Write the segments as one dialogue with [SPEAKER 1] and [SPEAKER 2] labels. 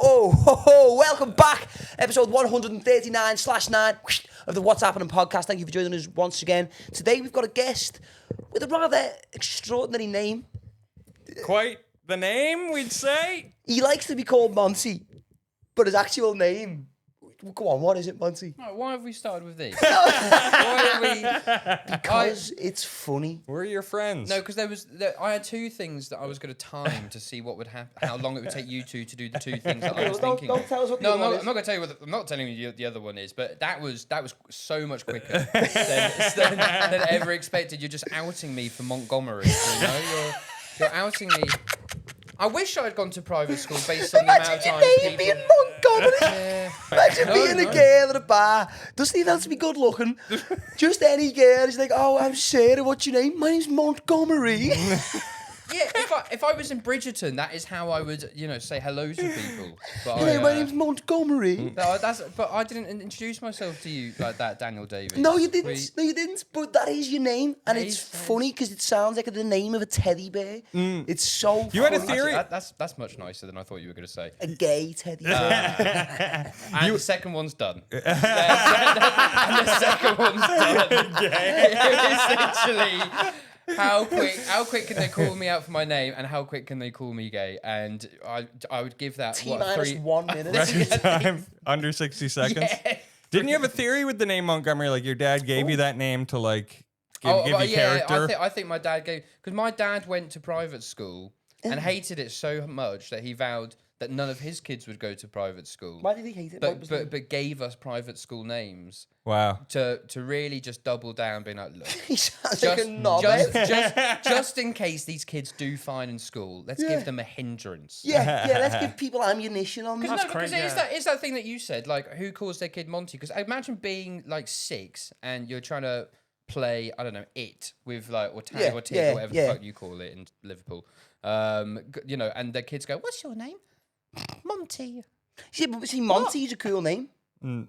[SPEAKER 1] Welcome back. Episode 139/9 of the What's Happening podcast. Thank you for joining us once again. Today we've got a guest with a rather extraordinary name.
[SPEAKER 2] Quite the name, we'd say.
[SPEAKER 1] He likes to be called Monty, but his actual name... Go on, what is it, Monty?
[SPEAKER 3] No, why have we started with these? Why are we...
[SPEAKER 1] Because it's funny.
[SPEAKER 2] We're your friends.
[SPEAKER 3] No, because I had two things that I was going to time to see what would happen, how long it would take you two to do the two things that I was thinking.
[SPEAKER 1] Don't tell us what the
[SPEAKER 3] No,
[SPEAKER 1] other one
[SPEAKER 3] I'm
[SPEAKER 1] is.
[SPEAKER 3] not going to tell you what. I'm not telling you the other one is, but that was so much quicker than ever expected. You're just outing me for Montgomery. You know, you're outing me. I wish I had gone to private school based on the amount of times
[SPEAKER 1] Imagine your name being Montgomery.
[SPEAKER 3] Yeah.
[SPEAKER 1] Imagine being a girl at a bar. Doesn't even have to be good looking. Just any girl. He's like, oh, I'm Sarah. What's your name? My name's Montgomery.
[SPEAKER 3] Yeah, if I was in Bridgerton, that is how I would, say hello to people. But
[SPEAKER 1] My name's Montgomery.
[SPEAKER 3] But I didn't introduce myself to you like that, Daniel Davis.
[SPEAKER 1] No, you didn't. But that is your name, and it's
[SPEAKER 3] Yes.
[SPEAKER 1] funny because it sounds like the name of a teddy bear. It's so.
[SPEAKER 2] You had a
[SPEAKER 1] funny.
[SPEAKER 2] theory?
[SPEAKER 3] Actually, that's much nicer than I thought you were going to say.
[SPEAKER 1] A gay teddy bear.
[SPEAKER 3] And the second one's done. And the second one's done. Essentially, how quick can they call me out for my name, and how quick can they call me gay? And I would give that
[SPEAKER 1] T-minus 1 minute.
[SPEAKER 2] Record time under 60 seconds.
[SPEAKER 3] Yeah.
[SPEAKER 2] Didn't you have a theory with the name Montgomery? Like your dad gave you that name to give you character?
[SPEAKER 3] I think my dad gave, because my dad went to private school and hated it so much that he vowed that none of his kids would go to private school.
[SPEAKER 1] Why did he hate it? What was the-
[SPEAKER 3] But gave us private school names
[SPEAKER 2] Wow.
[SPEAKER 3] to really just double down, being like, look,
[SPEAKER 1] He sounds like a knob.
[SPEAKER 3] just in case these kids do fine in school, let's give them a hindrance.
[SPEAKER 1] Yeah, let's give people ammunition on them.
[SPEAKER 3] Because it's that thing that you said, like, who calls their kid Monty? Because I imagine being like 6 and you're trying to play, I don't know, it with like, or tag or tig or whatever the fuck you call it in Liverpool. And the kids go, "What's your name?" Monty.
[SPEAKER 1] See, Monty's a cool name.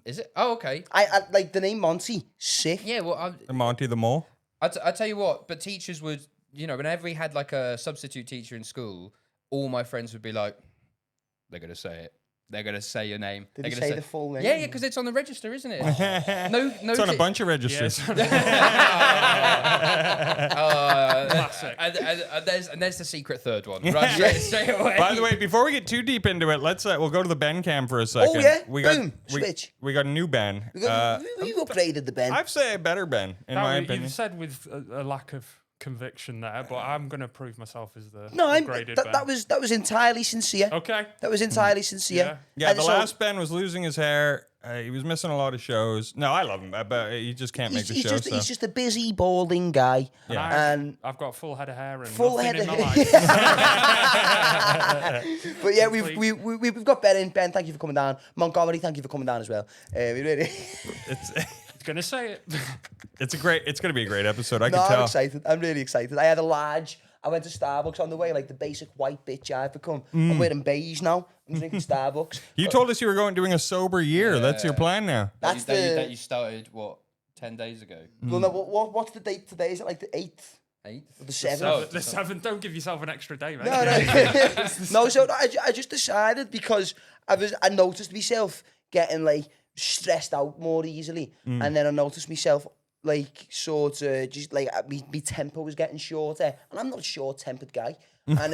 [SPEAKER 3] Is it? Oh, okay.
[SPEAKER 1] I like the name Monty. Sick.
[SPEAKER 3] Yeah, well,
[SPEAKER 2] Monty the Mole?
[SPEAKER 3] I tell you what, but teachers would, whenever we had like a substitute teacher in school, all my friends would be like, they're going to say it. They're going to say your name.
[SPEAKER 1] Did
[SPEAKER 3] they're
[SPEAKER 1] he
[SPEAKER 3] gonna
[SPEAKER 1] say the full name?
[SPEAKER 3] Yeah, because it's on the register, isn't it? No,
[SPEAKER 2] It's on a bunch of registers.
[SPEAKER 4] Classic.
[SPEAKER 3] And there's the secret third one. Right, straight away.
[SPEAKER 2] By the way, before we get too deep into it, let's we'll go to the Ben cam for a second.
[SPEAKER 1] Oh, yeah?
[SPEAKER 2] We
[SPEAKER 1] Boom.
[SPEAKER 2] got,
[SPEAKER 1] Switch.
[SPEAKER 2] We got a new Ben.
[SPEAKER 1] We've upgraded the Ben.
[SPEAKER 2] I'd say a better Ben, in my opinion.
[SPEAKER 4] You've said with a lack of conviction there, but I'm going to prove myself as the
[SPEAKER 1] No,
[SPEAKER 4] upgraded Ben.
[SPEAKER 1] that was entirely sincere.
[SPEAKER 4] Okay.
[SPEAKER 1] That was entirely sincere.
[SPEAKER 2] Yeah,
[SPEAKER 1] And
[SPEAKER 2] the
[SPEAKER 1] so
[SPEAKER 2] last Ben was losing his hair. He was missing a lot of shows. No, I love him, but he just can't make the show.
[SPEAKER 1] He's just a busy, balding guy.
[SPEAKER 2] Yeah.
[SPEAKER 1] And
[SPEAKER 4] I've got a full head of hair and
[SPEAKER 1] full
[SPEAKER 4] nothing
[SPEAKER 1] head
[SPEAKER 4] in
[SPEAKER 1] of
[SPEAKER 4] my life.
[SPEAKER 1] But yeah, we've got Ben in. Ben, thank you for coming down. Montgomery, thank you for coming down as well. We really.
[SPEAKER 2] It's
[SPEAKER 4] Gonna say it.
[SPEAKER 2] it's going to be a great episode. I
[SPEAKER 1] No,
[SPEAKER 2] can tell.
[SPEAKER 1] I'm excited. I'm really excited. I went to Starbucks on the way, like the basic white bitch I've become. I'm wearing beige now. I'm drinking Starbucks.
[SPEAKER 2] You told us you were doing a sober year. That's your plan now.
[SPEAKER 1] That's
[SPEAKER 3] that you started, 10 days ago?
[SPEAKER 1] Well, no, what's the date today? Is it like the 8th?
[SPEAKER 3] 8th?
[SPEAKER 1] Or the 7th?
[SPEAKER 4] The 7th, don't give yourself an extra day, mate.
[SPEAKER 1] No, so I just decided because I noticed myself getting like stressed out more easily, and then I noticed myself like sort of just like my tempo was getting shorter, and I'm not a short-tempered guy. And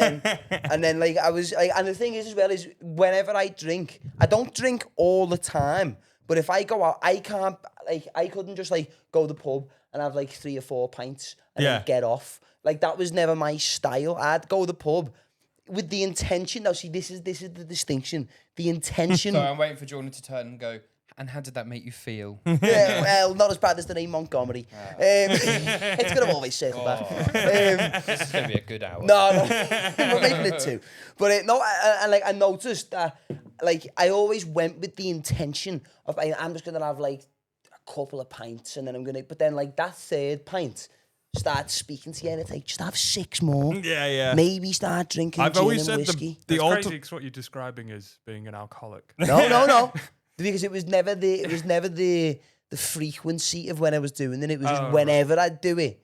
[SPEAKER 1] then like I was like, and the thing is as well is whenever I drink, I don't drink all the time, but if I go out, I couldn't just like go to the pub and have like 3 or 4 pints and then get off. Like that was never my style. I'd go to the pub with the intention. Now see, this is the distinction. The intention.
[SPEAKER 3] So I'm waiting for Jordan to turn and go, and how did that make you feel?
[SPEAKER 1] Yeah, well, not as bad as the name Montgomery. It's going to always circle back.
[SPEAKER 3] This is going to be a good hour.
[SPEAKER 1] No, we're making it 2. But I noticed that like I always went with the intention of I'm just going to have like a couple of pints and then I'm going to, but then like that 3rd pint start speaking to you and it's like, just have 6 more.
[SPEAKER 2] Yeah.
[SPEAKER 1] Maybe start drinking
[SPEAKER 2] I've
[SPEAKER 1] gin
[SPEAKER 2] always
[SPEAKER 1] and
[SPEAKER 2] said
[SPEAKER 1] whiskey.
[SPEAKER 2] the
[SPEAKER 4] It's
[SPEAKER 2] ultimate.
[SPEAKER 4] crazy because what you're describing is being an alcoholic.
[SPEAKER 1] No. Because it was never the frequency of when I was doing it. It was just whenever I'd do it,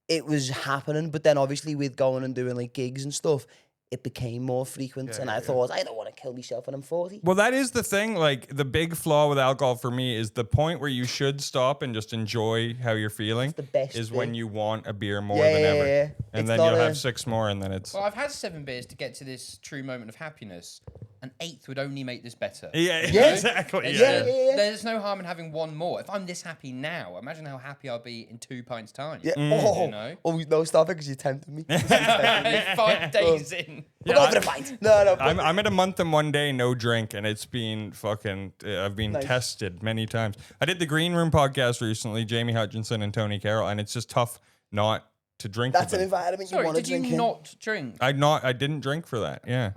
[SPEAKER 1] it was happening. But then obviously with going and doing like gigs and stuff, it became more frequent. And I thought, I don't want to kill myself when I'm 40.
[SPEAKER 2] Well, that is the thing. Like, the big flaw with alcohol for me is the point where you should stop and just enjoy how you're feeling
[SPEAKER 1] It's the best
[SPEAKER 2] is
[SPEAKER 1] thing.
[SPEAKER 2] when you want a beer more than ever. And
[SPEAKER 1] It's
[SPEAKER 2] then
[SPEAKER 1] not
[SPEAKER 2] you'll
[SPEAKER 1] a-
[SPEAKER 2] have 6 more, and then it's...
[SPEAKER 3] Well, I've had 7 beers to get to this true moment of happiness. An 8th would only make this better.
[SPEAKER 2] Yeah,
[SPEAKER 1] Yeah.
[SPEAKER 2] exactly.
[SPEAKER 3] It's,
[SPEAKER 2] Yeah.
[SPEAKER 3] There's no harm in having one more. If I'm this happy now, imagine how happy I'll be in 2 pints' time.
[SPEAKER 1] Yeah.
[SPEAKER 3] You know?
[SPEAKER 1] Oh, no, stop it because you tempted me.
[SPEAKER 3] 5 days in.
[SPEAKER 1] We'll go for a pint. No.
[SPEAKER 2] I'm at a month and 1 day, no drink, and it's been fucking... I've been tested many times. I did the Green Room podcast recently, Jamie Hutchinson and Tony Carroll, and it's just tough not to drink
[SPEAKER 1] That's
[SPEAKER 2] with
[SPEAKER 1] an
[SPEAKER 2] them.
[SPEAKER 1] environment you
[SPEAKER 3] Sorry,
[SPEAKER 1] want to
[SPEAKER 3] did you
[SPEAKER 1] drink in.
[SPEAKER 3] not drink?
[SPEAKER 2] I didn't drink for that, yeah.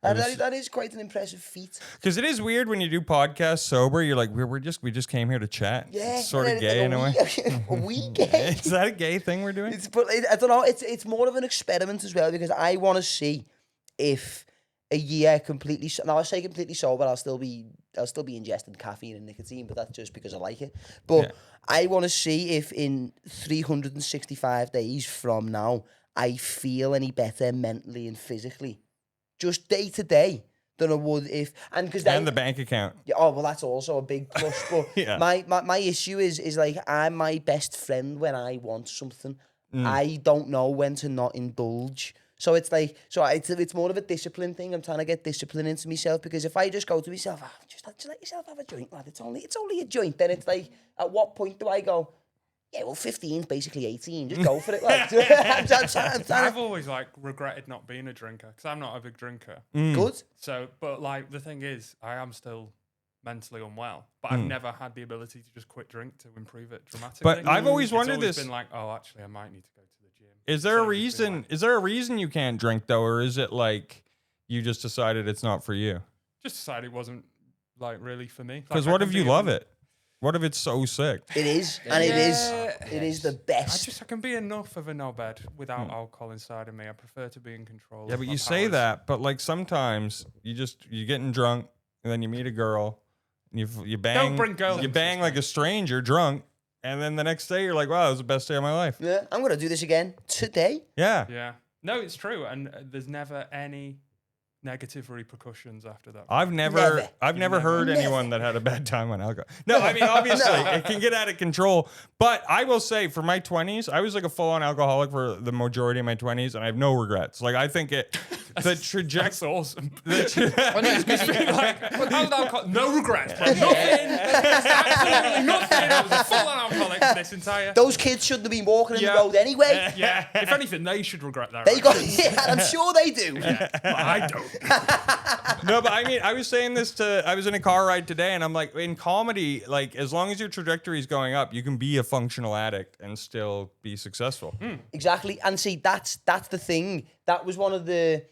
[SPEAKER 1] That is quite an impressive feat.
[SPEAKER 2] Because it is weird when you do podcasts sober. You're like, we just came here to chat.
[SPEAKER 1] Yeah,
[SPEAKER 2] It's sort of gay in a way.
[SPEAKER 1] A wee gay.
[SPEAKER 2] Is that a gay thing we're doing?
[SPEAKER 1] I don't know. It's more of an experiment as well because I want to see if a year completely. Now I say completely sober, I'll still be ingesting caffeine and nicotine, but that's just because I like it. But I want to see if in 365 days from now I feel any better mentally and physically, just day to day, than I would if
[SPEAKER 2] And the bank account.
[SPEAKER 1] Yeah, oh well, that's also a big plus. But my issue is like I'm my best friend when I want something. I don't know when to not indulge. So it's like it's more of a discipline thing. I'm trying to get discipline into myself because if I just go to myself, just let yourself have a drink, lad. It's only a joint. Then it's like, at what point do I go? Yeah, well, 15 is basically 18. Just go for it. Like,
[SPEAKER 4] I've always like regretted not being a drinker because I'm not a big drinker.
[SPEAKER 1] Good.
[SPEAKER 4] So, but like the thing is, I am still mentally unwell, but I've never had the ability to just quit drink to improve it dramatically.
[SPEAKER 2] But I've always wondered
[SPEAKER 4] always
[SPEAKER 2] this.
[SPEAKER 4] been like, oh, actually, I might need to go to the gym.
[SPEAKER 2] Is there a
[SPEAKER 4] So it's been
[SPEAKER 2] reason?
[SPEAKER 4] like-
[SPEAKER 2] Is there a reason you can't drink though, or is it like you just decided it's not for you?
[SPEAKER 4] Just decided it wasn't like really for me.
[SPEAKER 2] Because
[SPEAKER 4] Like,
[SPEAKER 2] what
[SPEAKER 4] I
[SPEAKER 2] if
[SPEAKER 4] can
[SPEAKER 2] you
[SPEAKER 4] be
[SPEAKER 2] love
[SPEAKER 4] in-
[SPEAKER 2] it? What if it's so sick?
[SPEAKER 1] It is, and it is the best.
[SPEAKER 4] I can be enough of a knobhead without alcohol inside of me. I prefer to be in control.
[SPEAKER 2] Yeah,
[SPEAKER 4] of
[SPEAKER 2] but
[SPEAKER 4] my
[SPEAKER 2] you say
[SPEAKER 4] powers.
[SPEAKER 2] that, but like sometimes you're getting drunk, and then you meet a girl, and you bang.
[SPEAKER 4] Don't bring girls
[SPEAKER 2] You
[SPEAKER 4] into
[SPEAKER 2] bang
[SPEAKER 4] this,
[SPEAKER 2] like a stranger drunk, and then the next day you're like, wow, it was the best day of my life.
[SPEAKER 1] Yeah, I'm gonna do this again today.
[SPEAKER 2] Yeah.
[SPEAKER 4] Yeah. No, it's true, and there's never any negative repercussions after that.
[SPEAKER 2] I've never
[SPEAKER 1] Never.
[SPEAKER 2] heard
[SPEAKER 1] Never.
[SPEAKER 2] anyone that had a bad time on alcohol. No, I mean, obviously, it can get out of control. But I will say, for my 20s, I was like a full-on alcoholic for the majority of my 20s, and I have no regrets. Like, I think the trajectory...
[SPEAKER 4] That's awesome.
[SPEAKER 3] Well, no, it's 'cause you-
[SPEAKER 4] No regrets, bro. Nothing. Absolutely nothing. I was a full-on alcoholic for this entire...
[SPEAKER 1] Those kids shouldn't have been walking in the
[SPEAKER 4] Yeah.
[SPEAKER 1] road anyway.
[SPEAKER 4] Yeah. If anything, they should regret that.
[SPEAKER 1] They
[SPEAKER 4] right?
[SPEAKER 1] got, yeah, I'm sure they do.
[SPEAKER 4] But I don't.
[SPEAKER 2] No, but I mean, I was saying this I was in a car ride today, and I'm like, in comedy, like, as long as your trajectory is going up, you can be a functional addict and still be successful.
[SPEAKER 1] Exactly, and see, that's the thing. That was one of the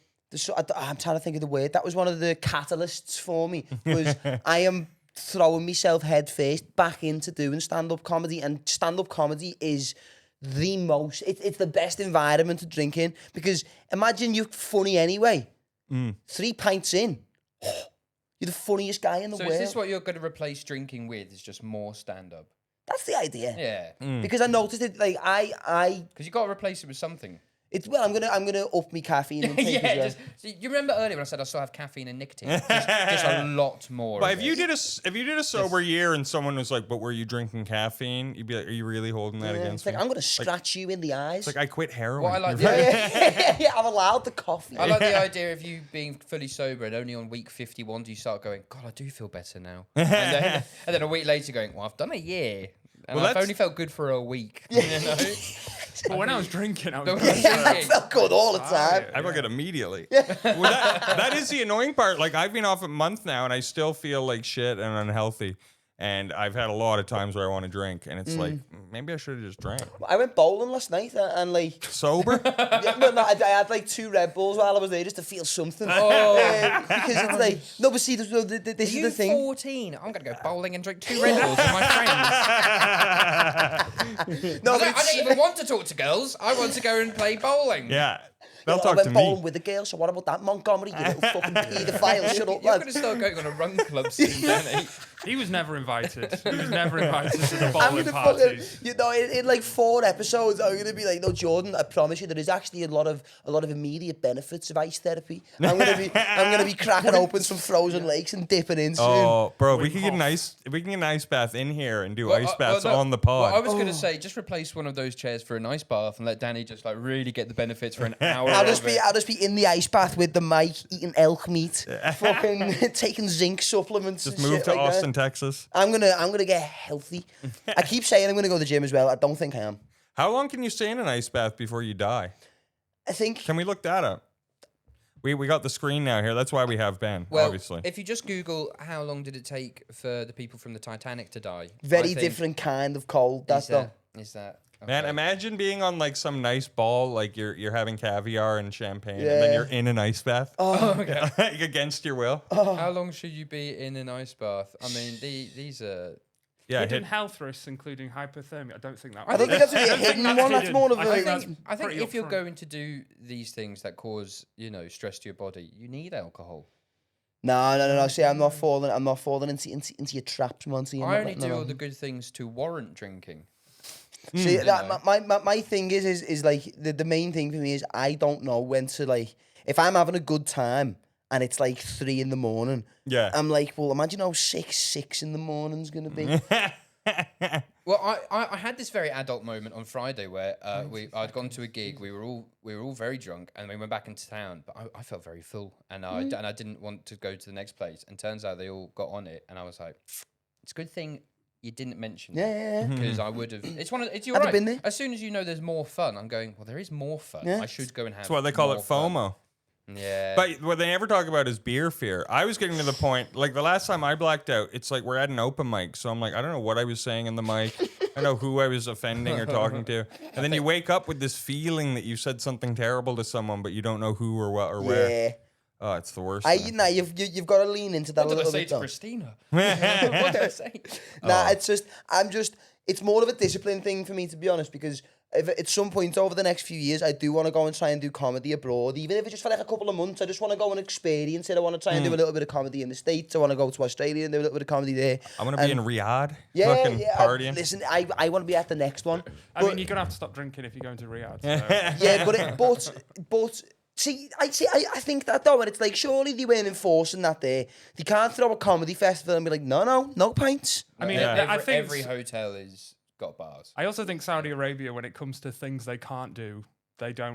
[SPEAKER 1] I'm trying to think of the word. That was one of the catalysts for me. Was I am throwing myself head first back into doing stand-up comedy, and stand-up comedy is the most. It's the best environment to drink in because imagine you're funny anyway. 3 pints in, you're the funniest guy in the
[SPEAKER 3] So
[SPEAKER 1] world.
[SPEAKER 3] is this what you're going to replace drinking with? Is just more stand-up?
[SPEAKER 1] That's the idea.
[SPEAKER 3] Yeah.
[SPEAKER 1] Because I noticed it. Like I.
[SPEAKER 3] Because you got to replace it with something.
[SPEAKER 1] It's I'm gonna up my caffeine intake as well.
[SPEAKER 3] So you remember earlier when I said I still have caffeine and nicotine? Just a lot more.
[SPEAKER 2] But
[SPEAKER 3] of
[SPEAKER 2] if you
[SPEAKER 3] it.
[SPEAKER 2] did a sober year and someone was like, "But were you drinking caffeine?" You'd be like, "Are you really holding that
[SPEAKER 1] Yeah,
[SPEAKER 2] against
[SPEAKER 1] it's like
[SPEAKER 2] me?"
[SPEAKER 1] I'm gonna scratch you in the eyes.
[SPEAKER 2] It's like I quit heroin.
[SPEAKER 3] What I like,
[SPEAKER 1] yeah, I'm allowed the coffee.
[SPEAKER 3] I like the idea of you being fully sober and only on week 51 do you start going, God, I do feel better now. and then a week later going, well, I've done a year. And
[SPEAKER 2] Well,
[SPEAKER 3] I've
[SPEAKER 2] that's-
[SPEAKER 3] only felt good for a week. You know?
[SPEAKER 4] But when I was drinking, I was
[SPEAKER 3] Don't
[SPEAKER 4] good.
[SPEAKER 3] worry.
[SPEAKER 1] I felt good all the time.
[SPEAKER 2] I felt it immediately. Well, that is the annoying part. Like, I've been off a month now, and I still feel like shit and unhealthy. And I've had a lot of times where I want to drink, and it's like, maybe I should have just drank.
[SPEAKER 1] I went bowling last night and like
[SPEAKER 2] Sober?
[SPEAKER 1] I had like 2 Red Bulls while I was there just to feel something. Because it's like no, but see, this
[SPEAKER 3] Are
[SPEAKER 1] is
[SPEAKER 3] you
[SPEAKER 1] the thing.
[SPEAKER 3] 14? I'm going to go bowling and drink 2 Red Bulls with my friends.
[SPEAKER 1] No,
[SPEAKER 3] I
[SPEAKER 1] but
[SPEAKER 3] don't
[SPEAKER 1] it's,
[SPEAKER 3] even want to talk to girls. I want to go and play bowling.
[SPEAKER 2] Yeah. They'll
[SPEAKER 1] I
[SPEAKER 2] talk
[SPEAKER 1] went
[SPEAKER 2] to
[SPEAKER 1] bowling
[SPEAKER 2] me.
[SPEAKER 1] with the girl, so what about that, Montgomery? You little fucking paedophile, shut up,
[SPEAKER 3] You're
[SPEAKER 1] lad.
[SPEAKER 3] going to start going on a run club soon, Danny.
[SPEAKER 4] He was never invited. He was never invited to the
[SPEAKER 1] I'm
[SPEAKER 4] bowling
[SPEAKER 1] gonna
[SPEAKER 4] parties.
[SPEAKER 1] fucking, in like 4 episodes, I'm gonna be like, no, Jordan, I promise you, there is actually a lot of immediate benefits of ice therapy. I'm gonna be cracking open some frozen lakes and dipping in soon.
[SPEAKER 2] Oh, bro, we
[SPEAKER 4] Wim
[SPEAKER 2] can get an ice bath in here and do ice baths on the pod.
[SPEAKER 3] Well, I was going to say, just replace one of those chairs for an ice bath and let Danny just like really get the benefits for an hour.
[SPEAKER 1] I'll just be in the ice bath with the mic, eating elk meat, fucking taking zinc supplements.
[SPEAKER 2] Just
[SPEAKER 1] and
[SPEAKER 2] move
[SPEAKER 1] shit
[SPEAKER 2] to
[SPEAKER 1] like
[SPEAKER 2] Austin,
[SPEAKER 1] that.
[SPEAKER 2] Texas.
[SPEAKER 1] I'm gonna get healthy. I keep saying I'm gonna go to the gym as well. I don't think I am.
[SPEAKER 2] How long can you stay in an ice bath before you die?
[SPEAKER 1] I think.
[SPEAKER 2] Can we look that up? We got the screen now here. That's why we have Ben,
[SPEAKER 3] Well,
[SPEAKER 2] obviously.
[SPEAKER 3] if you just Google how long did it take for the people from the Titanic to die,
[SPEAKER 1] Very different kind of cold. That's though.
[SPEAKER 3] Is that?
[SPEAKER 2] Man,
[SPEAKER 3] okay.
[SPEAKER 2] imagine being on like some nice ball, like you're having caviar and champagne, and then you're in an ice bath.
[SPEAKER 3] Oh, okay.
[SPEAKER 2] Like, against your will.
[SPEAKER 3] How long should you be in an ice bath? I mean, these are.
[SPEAKER 2] Yeah,
[SPEAKER 4] Hidden health risks, including hypothermia. I don't think that.
[SPEAKER 1] I don't think that's a hidden one. That's more of a.
[SPEAKER 3] I think
[SPEAKER 4] pretty
[SPEAKER 3] if you're
[SPEAKER 4] upfront.
[SPEAKER 3] going to do these things that cause stress to your body, you need alcohol.
[SPEAKER 1] No. See, I'm not falling into your traps, Monty.
[SPEAKER 3] I only do all the good things to warrant drinking.
[SPEAKER 1] See, that, my thing is like the main thing for me is I don't know when to like if I'm having a good time and it's like 3 a.m.
[SPEAKER 2] Yeah.
[SPEAKER 1] I'm like, well, imagine how 6 in the morning's gonna be.
[SPEAKER 3] Well, I had this very adult moment on Friday where I'd gone to a gig. We were all very drunk, and we went back into town. But I felt very full, and I didn't want to go to the next place. And turns out they all got on it, and I was like, it's a good thing you didn't mention that.
[SPEAKER 1] Yeah.
[SPEAKER 3] Because I would have. It's you're
[SPEAKER 1] I'd have
[SPEAKER 3] right.
[SPEAKER 1] been there.
[SPEAKER 3] As soon as you know there's more fun, I'm going. Well, there is more fun.
[SPEAKER 1] Yeah.
[SPEAKER 3] I should go and have.
[SPEAKER 2] That's why they call it
[SPEAKER 3] more fun.
[SPEAKER 2] FOMO.
[SPEAKER 3] Yeah.
[SPEAKER 2] But what they never talk about is beer fear. I was getting to the point, like the last time I blacked out, it's like we're at an open mic. So I'm like, I don't know what I was saying in the mic. I don't know who I was offending or talking to. And then you wake up with this feeling that you said something terrible to someone, but you don't know who or what or where.
[SPEAKER 1] Yeah.
[SPEAKER 2] Oh, it's the worst.
[SPEAKER 1] You've got to lean into that
[SPEAKER 3] what
[SPEAKER 1] a
[SPEAKER 3] did I
[SPEAKER 1] little
[SPEAKER 3] say
[SPEAKER 1] bit.
[SPEAKER 3] to
[SPEAKER 1] though.
[SPEAKER 3] Christina? What did I say?
[SPEAKER 1] Nah, it's more of a discipline thing for me, to be honest, because if at some point over the next few years, I do want to go and try and do comedy abroad, even if it's just for like a couple of months. I just want to go and experience it. I want to try and do a little bit of comedy in the States. I want to go to Australia and do a little bit of comedy there.
[SPEAKER 2] I want to be in Riyadh,
[SPEAKER 1] Yeah,
[SPEAKER 2] fucking partying.
[SPEAKER 1] Listen, I want to be at the next one.
[SPEAKER 4] I mean, you're gonna have to stop drinking if you're going to Riyadh. So.
[SPEAKER 1] Yeah, but see, I think that though, and it's like surely they weren't enforcing that there. They can't throw a comedy festival and be like, no pints.
[SPEAKER 4] I mean,
[SPEAKER 2] Yeah.
[SPEAKER 4] I think
[SPEAKER 3] every hotel is got bars.
[SPEAKER 4] I also think Saudi Arabia, when it comes to things they can't do, they do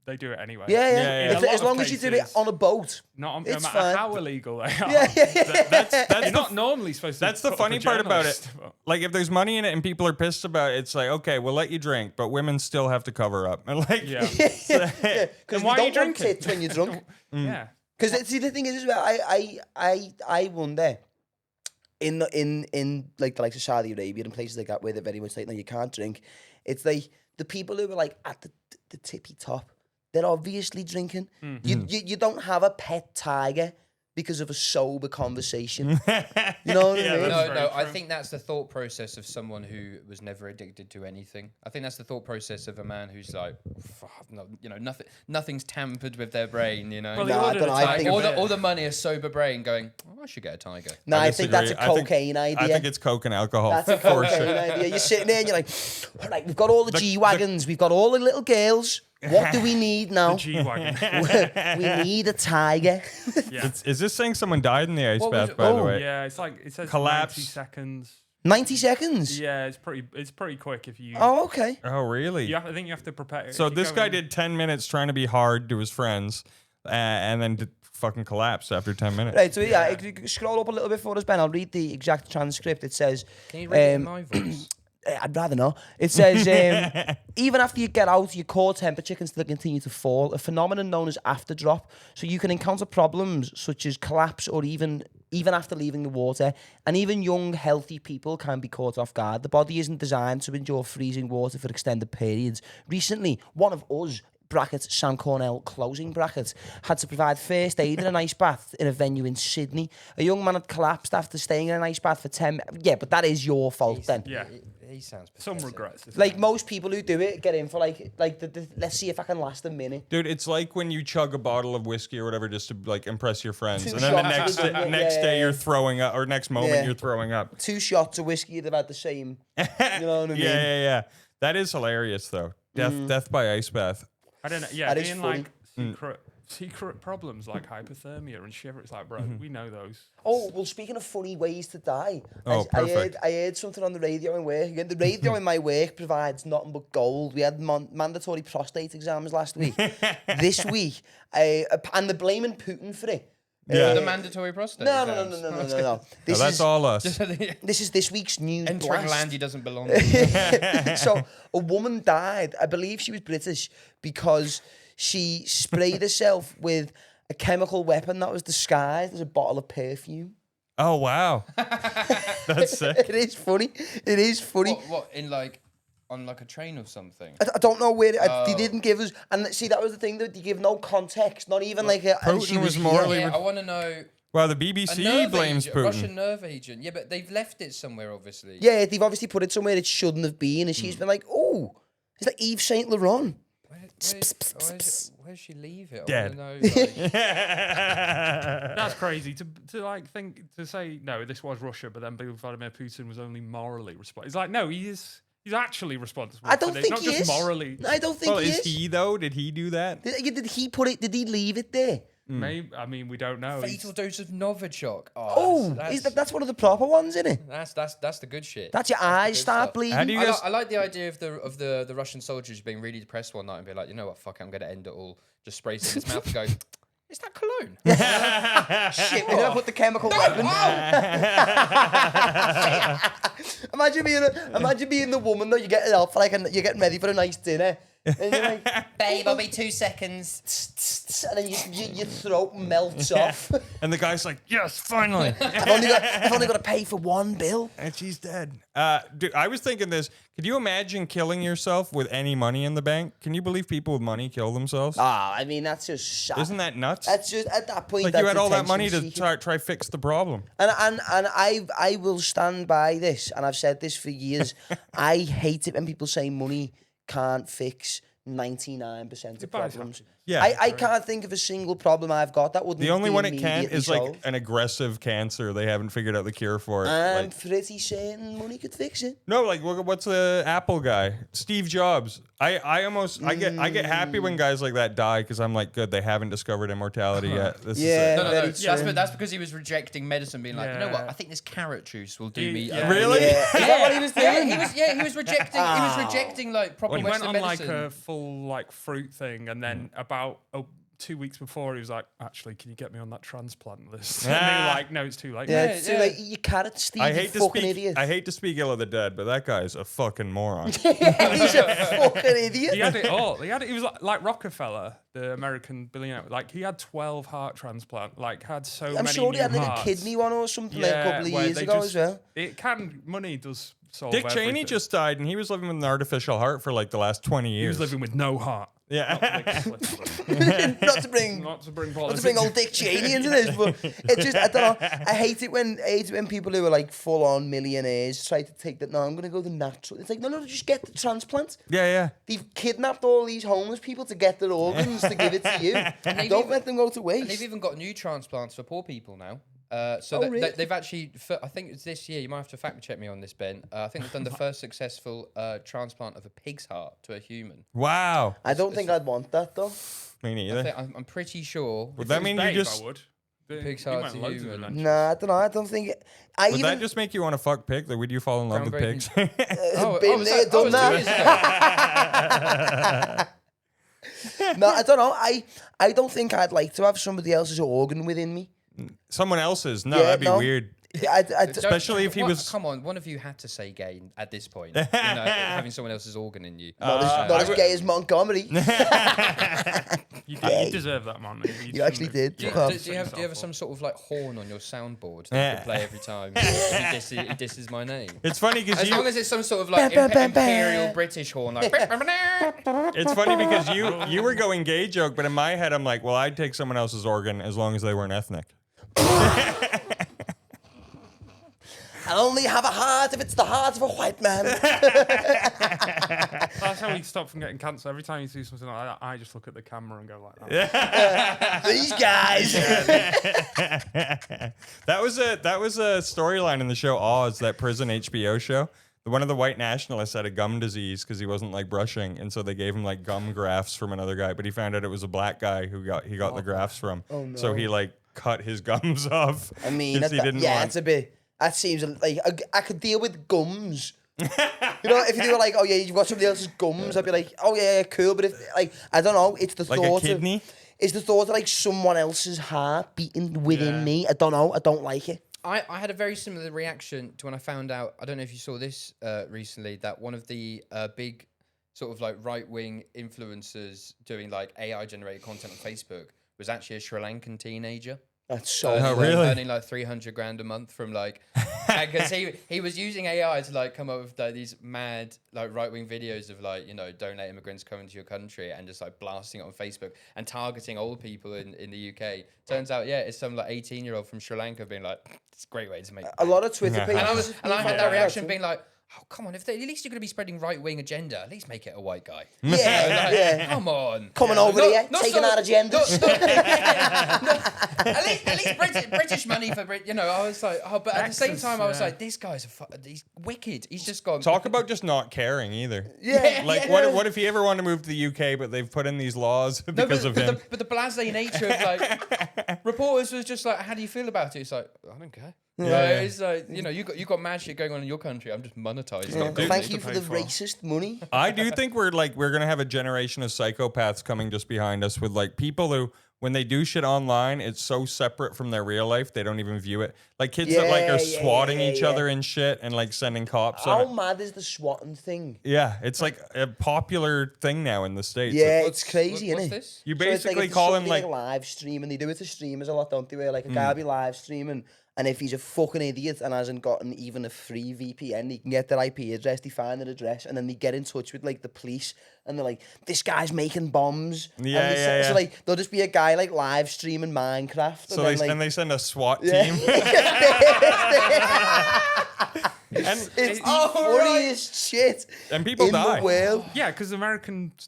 [SPEAKER 4] it anyway.
[SPEAKER 1] Yeah.
[SPEAKER 2] In a
[SPEAKER 1] As
[SPEAKER 4] lot of
[SPEAKER 1] long as you do it
[SPEAKER 4] cases-
[SPEAKER 1] on a boat.
[SPEAKER 4] Not on, no
[SPEAKER 1] It's
[SPEAKER 4] matter
[SPEAKER 1] fine.
[SPEAKER 4] how illegal they are.
[SPEAKER 1] Yeah.
[SPEAKER 2] That's
[SPEAKER 4] You're
[SPEAKER 2] the
[SPEAKER 4] not normally supposed to.
[SPEAKER 2] That's the
[SPEAKER 4] put up
[SPEAKER 2] funny
[SPEAKER 4] a
[SPEAKER 2] part about it.
[SPEAKER 4] journalist, but-
[SPEAKER 2] Like, if there's money in it and people are pissed about it, it's like, okay, we'll let you drink, but women still have to cover up. And like,
[SPEAKER 4] Yeah.
[SPEAKER 1] Because
[SPEAKER 4] Then
[SPEAKER 1] you
[SPEAKER 4] why are
[SPEAKER 1] don't
[SPEAKER 4] you
[SPEAKER 1] want
[SPEAKER 4] drinking?
[SPEAKER 1] tits when you're drunk.
[SPEAKER 4] Yeah.
[SPEAKER 1] Because see, the thing is, well, I wonder in like the likes of Saudi Arabia and places like that where they're very much like, no, you can't drink. It's like the people who are like at the tippy top, they're obviously drinking. You don't have a pet tiger because of a sober conversation. You know what I mean?
[SPEAKER 2] that's
[SPEAKER 3] No, I
[SPEAKER 4] true.
[SPEAKER 3] think that's the thought process of someone who was never addicted to anything. I think that's the thought process of a man who's like, nothing's tampered with their brain.
[SPEAKER 4] Well,
[SPEAKER 1] Nah, I don't know, I think-
[SPEAKER 3] all the money, a sober brain going, I should get a tiger.
[SPEAKER 1] No, I think that's a
[SPEAKER 2] disagree. I think-
[SPEAKER 1] cocaine idea.
[SPEAKER 2] I think it's coke and alcohol.
[SPEAKER 1] That's a
[SPEAKER 2] for
[SPEAKER 1] cocaine
[SPEAKER 2] sure.
[SPEAKER 1] idea. You're sitting there and you're like, all right, we've got all the G-Wagons, we've got all the little girls. What do we need now?
[SPEAKER 4] G-Wagon.
[SPEAKER 1] We need a tiger.
[SPEAKER 4] Yeah.
[SPEAKER 2] Is this saying someone died in the ice
[SPEAKER 3] What was
[SPEAKER 2] bath,
[SPEAKER 3] it-
[SPEAKER 2] by the
[SPEAKER 1] Oh.
[SPEAKER 2] way?
[SPEAKER 4] Yeah, it's like it says
[SPEAKER 2] Collapse.
[SPEAKER 4] 90 seconds.
[SPEAKER 1] 90 seconds?
[SPEAKER 4] Yeah, it's pretty quick if you.
[SPEAKER 1] Oh, okay.
[SPEAKER 2] Oh, really?
[SPEAKER 4] I think you have to prepare.
[SPEAKER 2] So
[SPEAKER 4] if you
[SPEAKER 2] this
[SPEAKER 4] go
[SPEAKER 2] guy
[SPEAKER 4] in-
[SPEAKER 2] did 10 minutes trying to be hard to his friends, and then fucking collapsed after 10 minutes.
[SPEAKER 1] Right, so yeah, if you scroll up a little bit for us, Ben, I'll read the exact transcript. It says...
[SPEAKER 3] Can you read it in my voice?
[SPEAKER 1] I'd rather not. It says, even after you get out, your core temperature can still continue to fall, a phenomenon known as afterdrop. So you can encounter problems such as collapse or even after leaving the water. And even young, healthy people can be caught off guard. The body isn't designed to endure freezing water for extended periods. Recently, one of us, brackets, Sam Cornell, closing brackets, had to provide first aid in an ice bath in a venue in Sydney. A young man had collapsed after staying in an ice bath for 10 minutes. Yeah, but that is your fault then.
[SPEAKER 4] Yeah.
[SPEAKER 3] he sounds
[SPEAKER 4] Some
[SPEAKER 3] pathetic.
[SPEAKER 4] regrets.
[SPEAKER 1] Like most people who do it get in for like the let's see if I can last a minute.
[SPEAKER 2] Dude, it's like when you chug a bottle of whiskey or whatever just to like impress your friends,
[SPEAKER 1] 2
[SPEAKER 2] and then the
[SPEAKER 1] shots.
[SPEAKER 2] next day
[SPEAKER 1] Yeah.
[SPEAKER 2] you're throwing up, or next moment
[SPEAKER 1] Yeah.
[SPEAKER 2] you're throwing up.
[SPEAKER 1] 2 shots of whiskey, they've had the same. You know what I mean?
[SPEAKER 2] Yeah. That is hilarious though. Death by ice bath.
[SPEAKER 4] I don't know. Yeah,
[SPEAKER 1] That is
[SPEAKER 4] being
[SPEAKER 1] funny.
[SPEAKER 4] like secret problems like hypothermia and shiver. It's like, bro, we know those.
[SPEAKER 1] Oh, well, speaking of funny ways to die,
[SPEAKER 2] Oh, perfect.
[SPEAKER 1] I heard something on the radio in work. Again, the radio in my work provides nothing but gold. We had mandatory prostate exams last week. This week, and they're blaming Putin for it.
[SPEAKER 2] Yeah.
[SPEAKER 3] The mandatory prostate.
[SPEAKER 1] No.
[SPEAKER 2] That's all us.
[SPEAKER 1] This is this week's news
[SPEAKER 3] Entering
[SPEAKER 1] blast.
[SPEAKER 3] land he doesn't belong to.
[SPEAKER 1] So a woman died. I believe she was British because she sprayed herself with a chemical weapon that was disguised as a bottle of perfume.
[SPEAKER 2] Oh wow, that's sick.
[SPEAKER 1] It is funny. It is funny.
[SPEAKER 3] What in like on like a train or something?
[SPEAKER 1] I don't know where they didn't give us. And see, that was the thing that they give no context, not even like a. And she
[SPEAKER 2] Putin was
[SPEAKER 1] here.
[SPEAKER 2] morally
[SPEAKER 3] Yeah, I want to know.
[SPEAKER 2] Well, the
[SPEAKER 3] A
[SPEAKER 2] BBC
[SPEAKER 3] nerve
[SPEAKER 2] blames
[SPEAKER 3] agent,
[SPEAKER 2] Putin.
[SPEAKER 3] a Russian nerve agent. Yeah, but they've left it somewhere, obviously.
[SPEAKER 1] Yeah, they've obviously put it somewhere it shouldn't have been, and she's been like, "Oh, is that Yves Saint Laurent?"
[SPEAKER 3] Where's she leave it?
[SPEAKER 2] Dead.
[SPEAKER 3] I want to know. Like,
[SPEAKER 4] That's crazy to like think to say no. This was Russia, but then Vladimir Putin was only morally responsible. It's like no, he's actually responsible.
[SPEAKER 1] I don't
[SPEAKER 4] for this,
[SPEAKER 1] think
[SPEAKER 4] not
[SPEAKER 1] he
[SPEAKER 4] just
[SPEAKER 1] is.
[SPEAKER 4] morally.
[SPEAKER 1] I don't think
[SPEAKER 2] Well,
[SPEAKER 1] he
[SPEAKER 2] is
[SPEAKER 1] is.
[SPEAKER 2] he though? Did he do that?
[SPEAKER 1] Did he put it? Did he leave it there?
[SPEAKER 4] Maybe I mean we don't know. He's-
[SPEAKER 3] fatal dose of Novichok.
[SPEAKER 1] Oh, that's one of the proper ones, isn't it?
[SPEAKER 3] That's the good shit.
[SPEAKER 1] That's your eyes
[SPEAKER 3] good
[SPEAKER 1] start
[SPEAKER 3] stuff.
[SPEAKER 1] bleeding.
[SPEAKER 2] How do you guys?
[SPEAKER 3] I like the idea of the Russian soldiers being really depressed one night and be like, you know what, fuck it, I'm gonna end it all. Just spray it in his mouth and go, is that cologne?
[SPEAKER 1] Shit, we're gonna put the chemical weapon. Imagine being the woman that you get it out for like, you're getting ready for a nice dinner. And you're like, babe, I'll be 2 seconds. And then your throat melts off.
[SPEAKER 2] And the guy's like, yes, finally.
[SPEAKER 1] I've only got to pay for one bill.
[SPEAKER 2] And she's dead. Dude, I was thinking this. Could you imagine killing yourself with any money in the bank? Can you believe people with money kill themselves?
[SPEAKER 1] I mean, that's just sad.
[SPEAKER 2] Isn't that nuts?
[SPEAKER 1] That's just, at that point,
[SPEAKER 2] Like
[SPEAKER 1] that's
[SPEAKER 2] you had all that money to
[SPEAKER 1] attention-seeking.
[SPEAKER 2] try fix the problem.
[SPEAKER 1] And I will stand by this, and I've said this for years. I hate it when people say money can't fix 99% of problems.
[SPEAKER 2] Yeah.
[SPEAKER 1] I can't think of a single problem I've got that wouldn't
[SPEAKER 2] The only
[SPEAKER 1] be
[SPEAKER 2] one it can
[SPEAKER 1] immediately
[SPEAKER 2] is like
[SPEAKER 1] solved.
[SPEAKER 2] an aggressive cancer. They haven't figured out the cure for it.
[SPEAKER 1] I'm
[SPEAKER 2] Like-
[SPEAKER 1] pretty certain money could fix it.
[SPEAKER 2] No, like what's the Apple guy? Steve Jobs. I get happy when guys like that die because I'm like, good, they haven't discovered immortality yet. This
[SPEAKER 1] Yeah.
[SPEAKER 2] is
[SPEAKER 3] No,
[SPEAKER 1] Very
[SPEAKER 3] that's
[SPEAKER 1] true.
[SPEAKER 3] because he was rejecting medicine, being like, you know what,
[SPEAKER 4] Yeah.
[SPEAKER 3] I think this carrot juice will do me.
[SPEAKER 4] Yeah.
[SPEAKER 2] Really?
[SPEAKER 1] Yeah. Is that what he was doing?
[SPEAKER 3] He was rejecting. He was rejecting like proper
[SPEAKER 4] He went
[SPEAKER 3] Western
[SPEAKER 4] on like
[SPEAKER 3] medicine.
[SPEAKER 4] a full like fruit thing, and then about 2 weeks before, he was like, "Actually, can you get me on that transplant list?" And they were like, "No, it's too late."
[SPEAKER 1] Yeah,
[SPEAKER 3] Yeah,
[SPEAKER 1] it's too
[SPEAKER 3] yeah.
[SPEAKER 1] late. Eat your carrot, Steve.
[SPEAKER 2] I
[SPEAKER 1] you
[SPEAKER 2] hate to
[SPEAKER 1] fucking
[SPEAKER 2] speak.
[SPEAKER 1] idiot.
[SPEAKER 2] I hate to speak ill of the dead, but that guy's a fucking moron.
[SPEAKER 1] He's a fucking idiot.
[SPEAKER 4] He had it all. He was like Rockefeller, the American billionaire. Like he had 12 heart transplant. Like had so many.
[SPEAKER 1] I'm sure he had
[SPEAKER 4] new
[SPEAKER 1] like
[SPEAKER 4] hearts.
[SPEAKER 1] a kidney one or something like a couple of
[SPEAKER 4] where
[SPEAKER 1] years
[SPEAKER 4] they
[SPEAKER 1] ago
[SPEAKER 4] just-
[SPEAKER 1] as well.
[SPEAKER 4] Money does solve
[SPEAKER 2] Dick Cheney
[SPEAKER 4] everything.
[SPEAKER 2] just died, and he was living with an artificial heart for like the last 20
[SPEAKER 4] He
[SPEAKER 2] years.
[SPEAKER 4] was living with no heart.
[SPEAKER 2] Yeah.
[SPEAKER 1] Not to bring
[SPEAKER 4] Not to bring
[SPEAKER 1] Not
[SPEAKER 4] politics.
[SPEAKER 1] to bring old Dick Cheney into this, but it just, I don't know. I hate it when people who are like full on millionaires try to take that. No, I'm going to go the natural. It's like, no, just get the transplant.
[SPEAKER 2] Yeah.
[SPEAKER 1] They've kidnapped all these homeless people to get their organs to give it to you.
[SPEAKER 3] they've
[SPEAKER 1] Don't
[SPEAKER 3] even-
[SPEAKER 1] let them go to
[SPEAKER 3] And
[SPEAKER 1] waste.
[SPEAKER 3] they've even got new transplants for poor people now. So
[SPEAKER 1] Oh, really?
[SPEAKER 3] they've actually, I think it's this year, you might have to fact check me on this, Ben. I think they've done the first successful transplant of a pig's heart to a human.
[SPEAKER 2] Wow.
[SPEAKER 1] I don't think I'd want that though.
[SPEAKER 2] Me
[SPEAKER 3] I
[SPEAKER 2] neither.
[SPEAKER 3] think, I'm pretty sure.
[SPEAKER 2] Would that mean you
[SPEAKER 4] Babe,
[SPEAKER 2] just?
[SPEAKER 4] I would.
[SPEAKER 3] Pig's
[SPEAKER 4] He
[SPEAKER 3] heart
[SPEAKER 4] went
[SPEAKER 3] to
[SPEAKER 4] loads of
[SPEAKER 3] human.
[SPEAKER 4] adventures.
[SPEAKER 1] Nah, I don't know. I don't think it. I
[SPEAKER 2] Would
[SPEAKER 1] even
[SPEAKER 2] that just make you want to fuck pigs? Like, would you fall in love with pigs?
[SPEAKER 3] Oh,
[SPEAKER 1] been
[SPEAKER 3] was
[SPEAKER 1] there, done
[SPEAKER 3] was
[SPEAKER 1] that.
[SPEAKER 3] 2 years ago.
[SPEAKER 1] no, I don't know. I don't think I'd like to have somebody else's organ within me.
[SPEAKER 2] Someone else's? No,
[SPEAKER 1] Yeah,
[SPEAKER 2] that'd be
[SPEAKER 1] no.
[SPEAKER 2] weird. Especially if he was-
[SPEAKER 3] Come on, one of you had to say gay at this point. You know, having someone else's organ in you.
[SPEAKER 1] Not as gay as Montgomery.
[SPEAKER 4] You
[SPEAKER 1] Gay.
[SPEAKER 4] deserve that, man.
[SPEAKER 1] You actually did.
[SPEAKER 3] Do you,
[SPEAKER 1] Fuck
[SPEAKER 3] do,
[SPEAKER 1] off.
[SPEAKER 3] do you have some sort of like horn on your soundboard that you can play every time he disses my name?
[SPEAKER 2] It's funny because
[SPEAKER 3] As long
[SPEAKER 2] you.
[SPEAKER 3] as it's some sort of like
[SPEAKER 1] Bam, bam, bam,
[SPEAKER 3] imperial
[SPEAKER 1] bam.
[SPEAKER 3] British horn, like.
[SPEAKER 2] It's funny because you were going gay joke, but in my head I'm like, well, I'd take someone else's organ as long as they weren't ethnic.
[SPEAKER 1] I only have a heart if it's the heart of a white man.
[SPEAKER 4] That's how we stop from getting cancer. Every time you see something like that, I just look at the camera and go like that.
[SPEAKER 1] These guys.
[SPEAKER 2] That was a storyline in the show Oz, that prison HBO show. One of the white nationalists had a gum disease because he wasn't like brushing, and so they gave him like gum grafts from another guy. But he found out it was a black guy who got the grafts from. Oh no! So he like cut his gums off.
[SPEAKER 1] I mean, it's a bit. That seems like I could deal with gums. You know, if you were like, oh yeah, you've got somebody else's gums, I'd be like, oh yeah, cool. But if like, I don't know, it's the
[SPEAKER 2] like
[SPEAKER 1] thought
[SPEAKER 2] a kidney.
[SPEAKER 1] It's the thought of like someone else's heart beating within me. I don't know. I don't like it.
[SPEAKER 3] I had a very similar reaction to when I found out, I don't know if you saw this recently, that one of the big sort of like right-wing influencers doing like AI-generated content on Facebook was actually a Sri Lankan teenager.
[SPEAKER 1] That's so
[SPEAKER 2] really?
[SPEAKER 3] Earning like 300 grand a month from like, because he was using AI to like come up with like these mad like right-wing videos of like, you know, don't let immigrants come into your country, and just like blasting it on Facebook and targeting old people in the UK. Turns out, yeah, it's some like 18-year-old from Sri Lanka being like, it's a great way to make
[SPEAKER 1] a lot of Twitter pages.
[SPEAKER 3] And I had that reaction being like, oh, come on, at least you're going to be spreading right-wing agenda, at least make it a white guy.
[SPEAKER 1] Yeah.
[SPEAKER 3] Come on.
[SPEAKER 1] Coming over here, taking out agendas.
[SPEAKER 3] At least British money for you know. I was like, oh, but at the same time, I was like, this guy's he's wicked. He's just gone.
[SPEAKER 2] Talk about just not caring either.
[SPEAKER 1] Yeah.
[SPEAKER 2] Like, what if he ever wanted to move to the UK, but they've put in these laws because of him?
[SPEAKER 3] But the blasé nature of like reporters was just like, how do you feel about it? It's like, I don't care. Yeah. It's like, you know, you got mad shit going on in your country. I'm just monetizing.
[SPEAKER 1] Yeah. Thank you for the racist money.
[SPEAKER 2] I do think we're gonna have a generation of psychopaths coming just behind us, with like people who, when they do shit online, it's so separate from their real life they don't even view it. Like kids that like are swatting each other and shit, and like sending cops.
[SPEAKER 1] How mad is the swatting thing?
[SPEAKER 2] Yeah, it's like a popular thing now in the States.
[SPEAKER 1] Yeah, it's crazy, isn't it?
[SPEAKER 3] This?
[SPEAKER 2] You basically call him like
[SPEAKER 1] live stream, and they do it to streamers a lot, don't they? Where like a guy will be live streaming, and if he's a fucking idiot and hasn't gotten even a free VPN, he can get their IP address, they find their address, and then they get in touch with like the police, and they're like, this guy's making bombs.
[SPEAKER 2] Yeah.
[SPEAKER 1] So like, there'll just be a guy like live streaming Minecraft.
[SPEAKER 2] So they send a SWAT team.
[SPEAKER 1] And it's the funniest shit
[SPEAKER 2] and people
[SPEAKER 1] in
[SPEAKER 2] die.
[SPEAKER 1] the world.
[SPEAKER 4] Yeah, because Americans,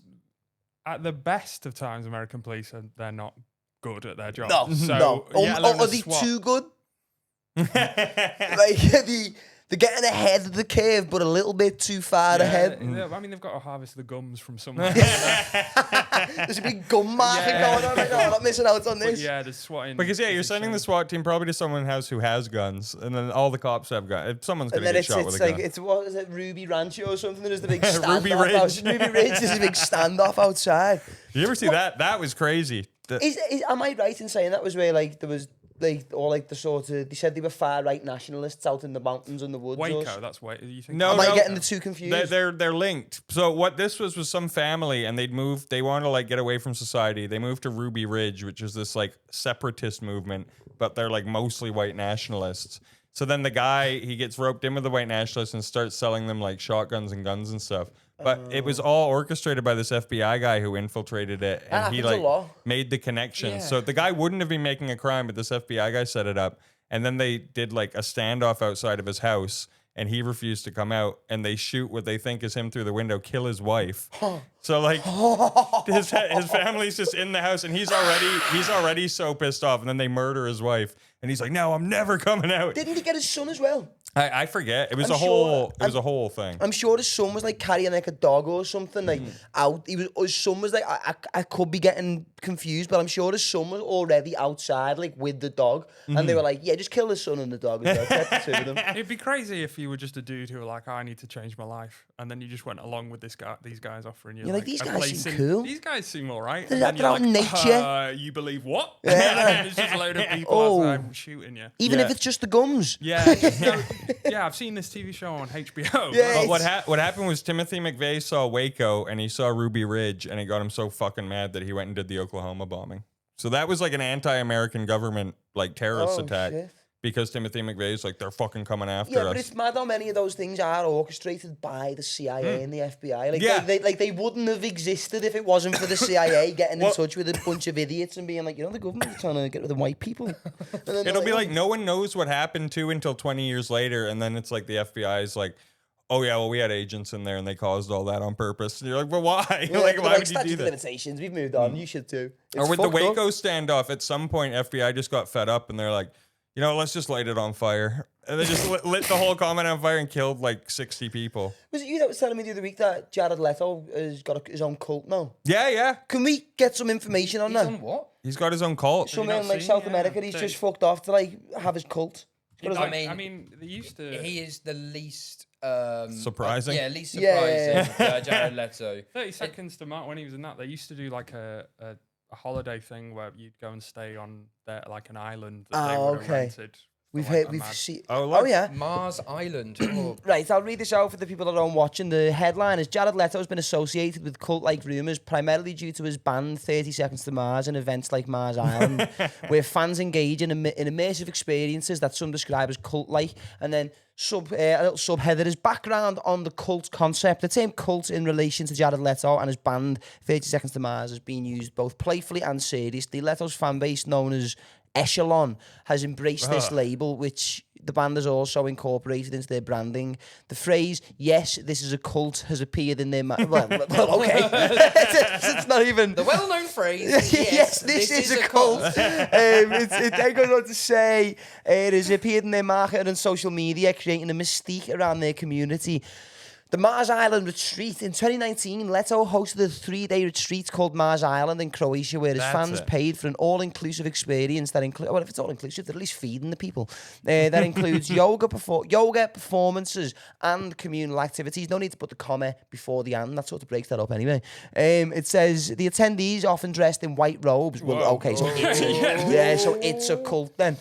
[SPEAKER 4] at the best of times, American police they're not good at their job.
[SPEAKER 1] No. Are they too good? Like they're getting ahead of the curve, but a little bit too far ahead.
[SPEAKER 4] I mean, they've got to harvest the gums from somewhere.
[SPEAKER 1] There's a big gum market going on. Like, oh, I'm not missing out on this.
[SPEAKER 4] But yeah, the swatting.
[SPEAKER 2] Because you're sending the SWAT team probably to someone's house who has guns, and then all the cops have guns. If someone's gonna get shot with a gun.
[SPEAKER 1] It's what is it, Ruby Rancho or something? There's the big standoff.
[SPEAKER 2] Ruby Ridge.
[SPEAKER 1] Ruby Ridge. There's a big standoff outside.
[SPEAKER 2] You ever see that? That was crazy.
[SPEAKER 1] Am I right in saying that was where like there was like all like the sort of, they said they were far right nationalists out in the mountains and the woods?
[SPEAKER 4] Waco, that's Waco. You think?
[SPEAKER 2] No,
[SPEAKER 1] Am I getting the two confused?
[SPEAKER 2] They're linked. So what this was some family, and they wanted to like get away from society. They moved to Ruby Ridge, which is this like separatist movement, but they're like mostly white nationalists. So then the guy, he gets roped in with the white nationalists and starts selling them like shotguns and guns and stuff. But it was all orchestrated by this FBI guy who infiltrated it, and he like made the connections.
[SPEAKER 3] Yeah.
[SPEAKER 2] So the guy wouldn't have been making a crime, but this FBI guy set it up. And then they did like a standoff outside of his house, and he refused to come out. And they shoot what they think is him through the window, kill his wife. So like his family's just in the house, and he's already so pissed off. And then they murder his wife, and he's like, "No, I'm never coming out."
[SPEAKER 1] Didn't he get his son as well?
[SPEAKER 2] I forget. It was a whole thing.
[SPEAKER 1] I'm sure his son was like carrying like a dog or something like out. His son was like, I could be getting confused, but I'm sure his son was already outside like with the dog, and they were like, yeah, just kill the son and the dog as well. Get the two of them.
[SPEAKER 4] It'd be crazy if you were just a dude who were like, I need to change my life, and then you just went along with these guys offering you.
[SPEAKER 1] You're like, these guys seem cool.
[SPEAKER 4] These guys seem all right.
[SPEAKER 1] They're out in nature.
[SPEAKER 4] You believe what?
[SPEAKER 1] Yeah.
[SPEAKER 4] There's just a load of people outside shooting you.
[SPEAKER 1] Even if it's just the gums.
[SPEAKER 4] Yeah, yeah. I've seen this TV show on HBO.
[SPEAKER 1] Yeah,
[SPEAKER 2] what happened was Timothy McVeigh saw Waco, and he saw Ruby Ridge, and it got him so fucking mad that he went and did the Oklahoma bombing. So that was like an anti-American government like terrorist attack.
[SPEAKER 1] Shit.
[SPEAKER 2] because Timothy McVeigh's like, they're fucking coming after
[SPEAKER 1] Yeah,
[SPEAKER 2] us.
[SPEAKER 1] but it's mad how many of those things are orchestrated by the CIA and the FBI. Like,
[SPEAKER 2] Yeah.
[SPEAKER 1] they wouldn't have existed if it wasn't for the CIA getting in touch with a bunch of idiots and being like, the government's trying to get rid of the white people. And then
[SPEAKER 2] It'll be
[SPEAKER 1] "Oh,
[SPEAKER 2] like no one knows what happened to until 20 years later, and then it's like the FBI's like, oh yeah, well we had agents in there and they caused all that on purpose. And you're like, well, why?
[SPEAKER 1] Yeah,
[SPEAKER 2] like,
[SPEAKER 1] but
[SPEAKER 2] why would you
[SPEAKER 1] statute
[SPEAKER 2] do
[SPEAKER 1] of
[SPEAKER 2] that?
[SPEAKER 1] limitations, we've moved on. You should too.
[SPEAKER 2] Or
[SPEAKER 1] It's
[SPEAKER 2] with the
[SPEAKER 1] fucked up.
[SPEAKER 2] Waco standoff, at some point FBI just got fed up and they're like, let's just light it on fire. And they just lit the whole comment on fire and killed like 60 people.
[SPEAKER 1] Was it you that was telling me the other week that Jared Leto has got his own cult now?
[SPEAKER 2] Yeah.
[SPEAKER 1] Can we get some information on
[SPEAKER 3] He's
[SPEAKER 1] that?
[SPEAKER 3] on what?
[SPEAKER 2] He's got his own cult.
[SPEAKER 1] Somewhere in like
[SPEAKER 4] seen?
[SPEAKER 1] South
[SPEAKER 4] Yeah.
[SPEAKER 1] America, he's
[SPEAKER 4] So-
[SPEAKER 1] just fucked off to like have his cult. He's got his
[SPEAKER 3] I
[SPEAKER 1] own-
[SPEAKER 3] mean,
[SPEAKER 4] they used to.
[SPEAKER 3] He is the least
[SPEAKER 2] Surprising?
[SPEAKER 3] Yeah, least
[SPEAKER 1] Yeah,
[SPEAKER 3] surprising. Jared Leto.
[SPEAKER 4] 30 Seconds to Mars, when he was in that, they used to do like a holiday thing where you'd go and stay on like an island that they
[SPEAKER 1] Oh,
[SPEAKER 4] would have
[SPEAKER 1] okay.
[SPEAKER 4] rented.
[SPEAKER 1] We've
[SPEAKER 4] for, like,
[SPEAKER 1] heard,
[SPEAKER 4] a
[SPEAKER 1] we've
[SPEAKER 4] mad-
[SPEAKER 1] seen.
[SPEAKER 2] Oh,
[SPEAKER 1] Oh,
[SPEAKER 2] look.
[SPEAKER 1] yeah.
[SPEAKER 3] Mars Island. Oh,
[SPEAKER 1] Right, I'll read this out for the people that aren't watching. The headline is Jared Leto has been associated with cult-like rumours, primarily due to his band 30 Seconds to Mars and events like Mars Island, where fans engage in immersive experiences that some describe as cult-like. And then a little subheader is background on the cult concept. The term cult in relation to Jared Leto and his band 30 Seconds to Mars has been used both playfully and seriously. Leto's fan base, known as Echelon, has embraced this label, which the band has also incorporated into their branding. The phrase, yes, this is a cult, has appeared in their... well, okay. it's not even...
[SPEAKER 3] the well-known phrase.
[SPEAKER 1] Yes, this is a cult. It goes on to say it has appeared in their marketing and social media, creating a mystique around their community. The Mars Island retreat. In 2019, Leto hosted a 3-day retreat called Mars Island in Croatia, where his
[SPEAKER 2] That's
[SPEAKER 1] fans
[SPEAKER 2] it.
[SPEAKER 1] paid for an all-inclusive experience that includes... Well, if it's all-inclusive, they're at least feeding the people. That includes yoga performances and communal activities. No need to put the comma before the and. That sort of breaks that up anyway. It says, the attendees often dressed in white robes. Well, okay, so it's a cult then.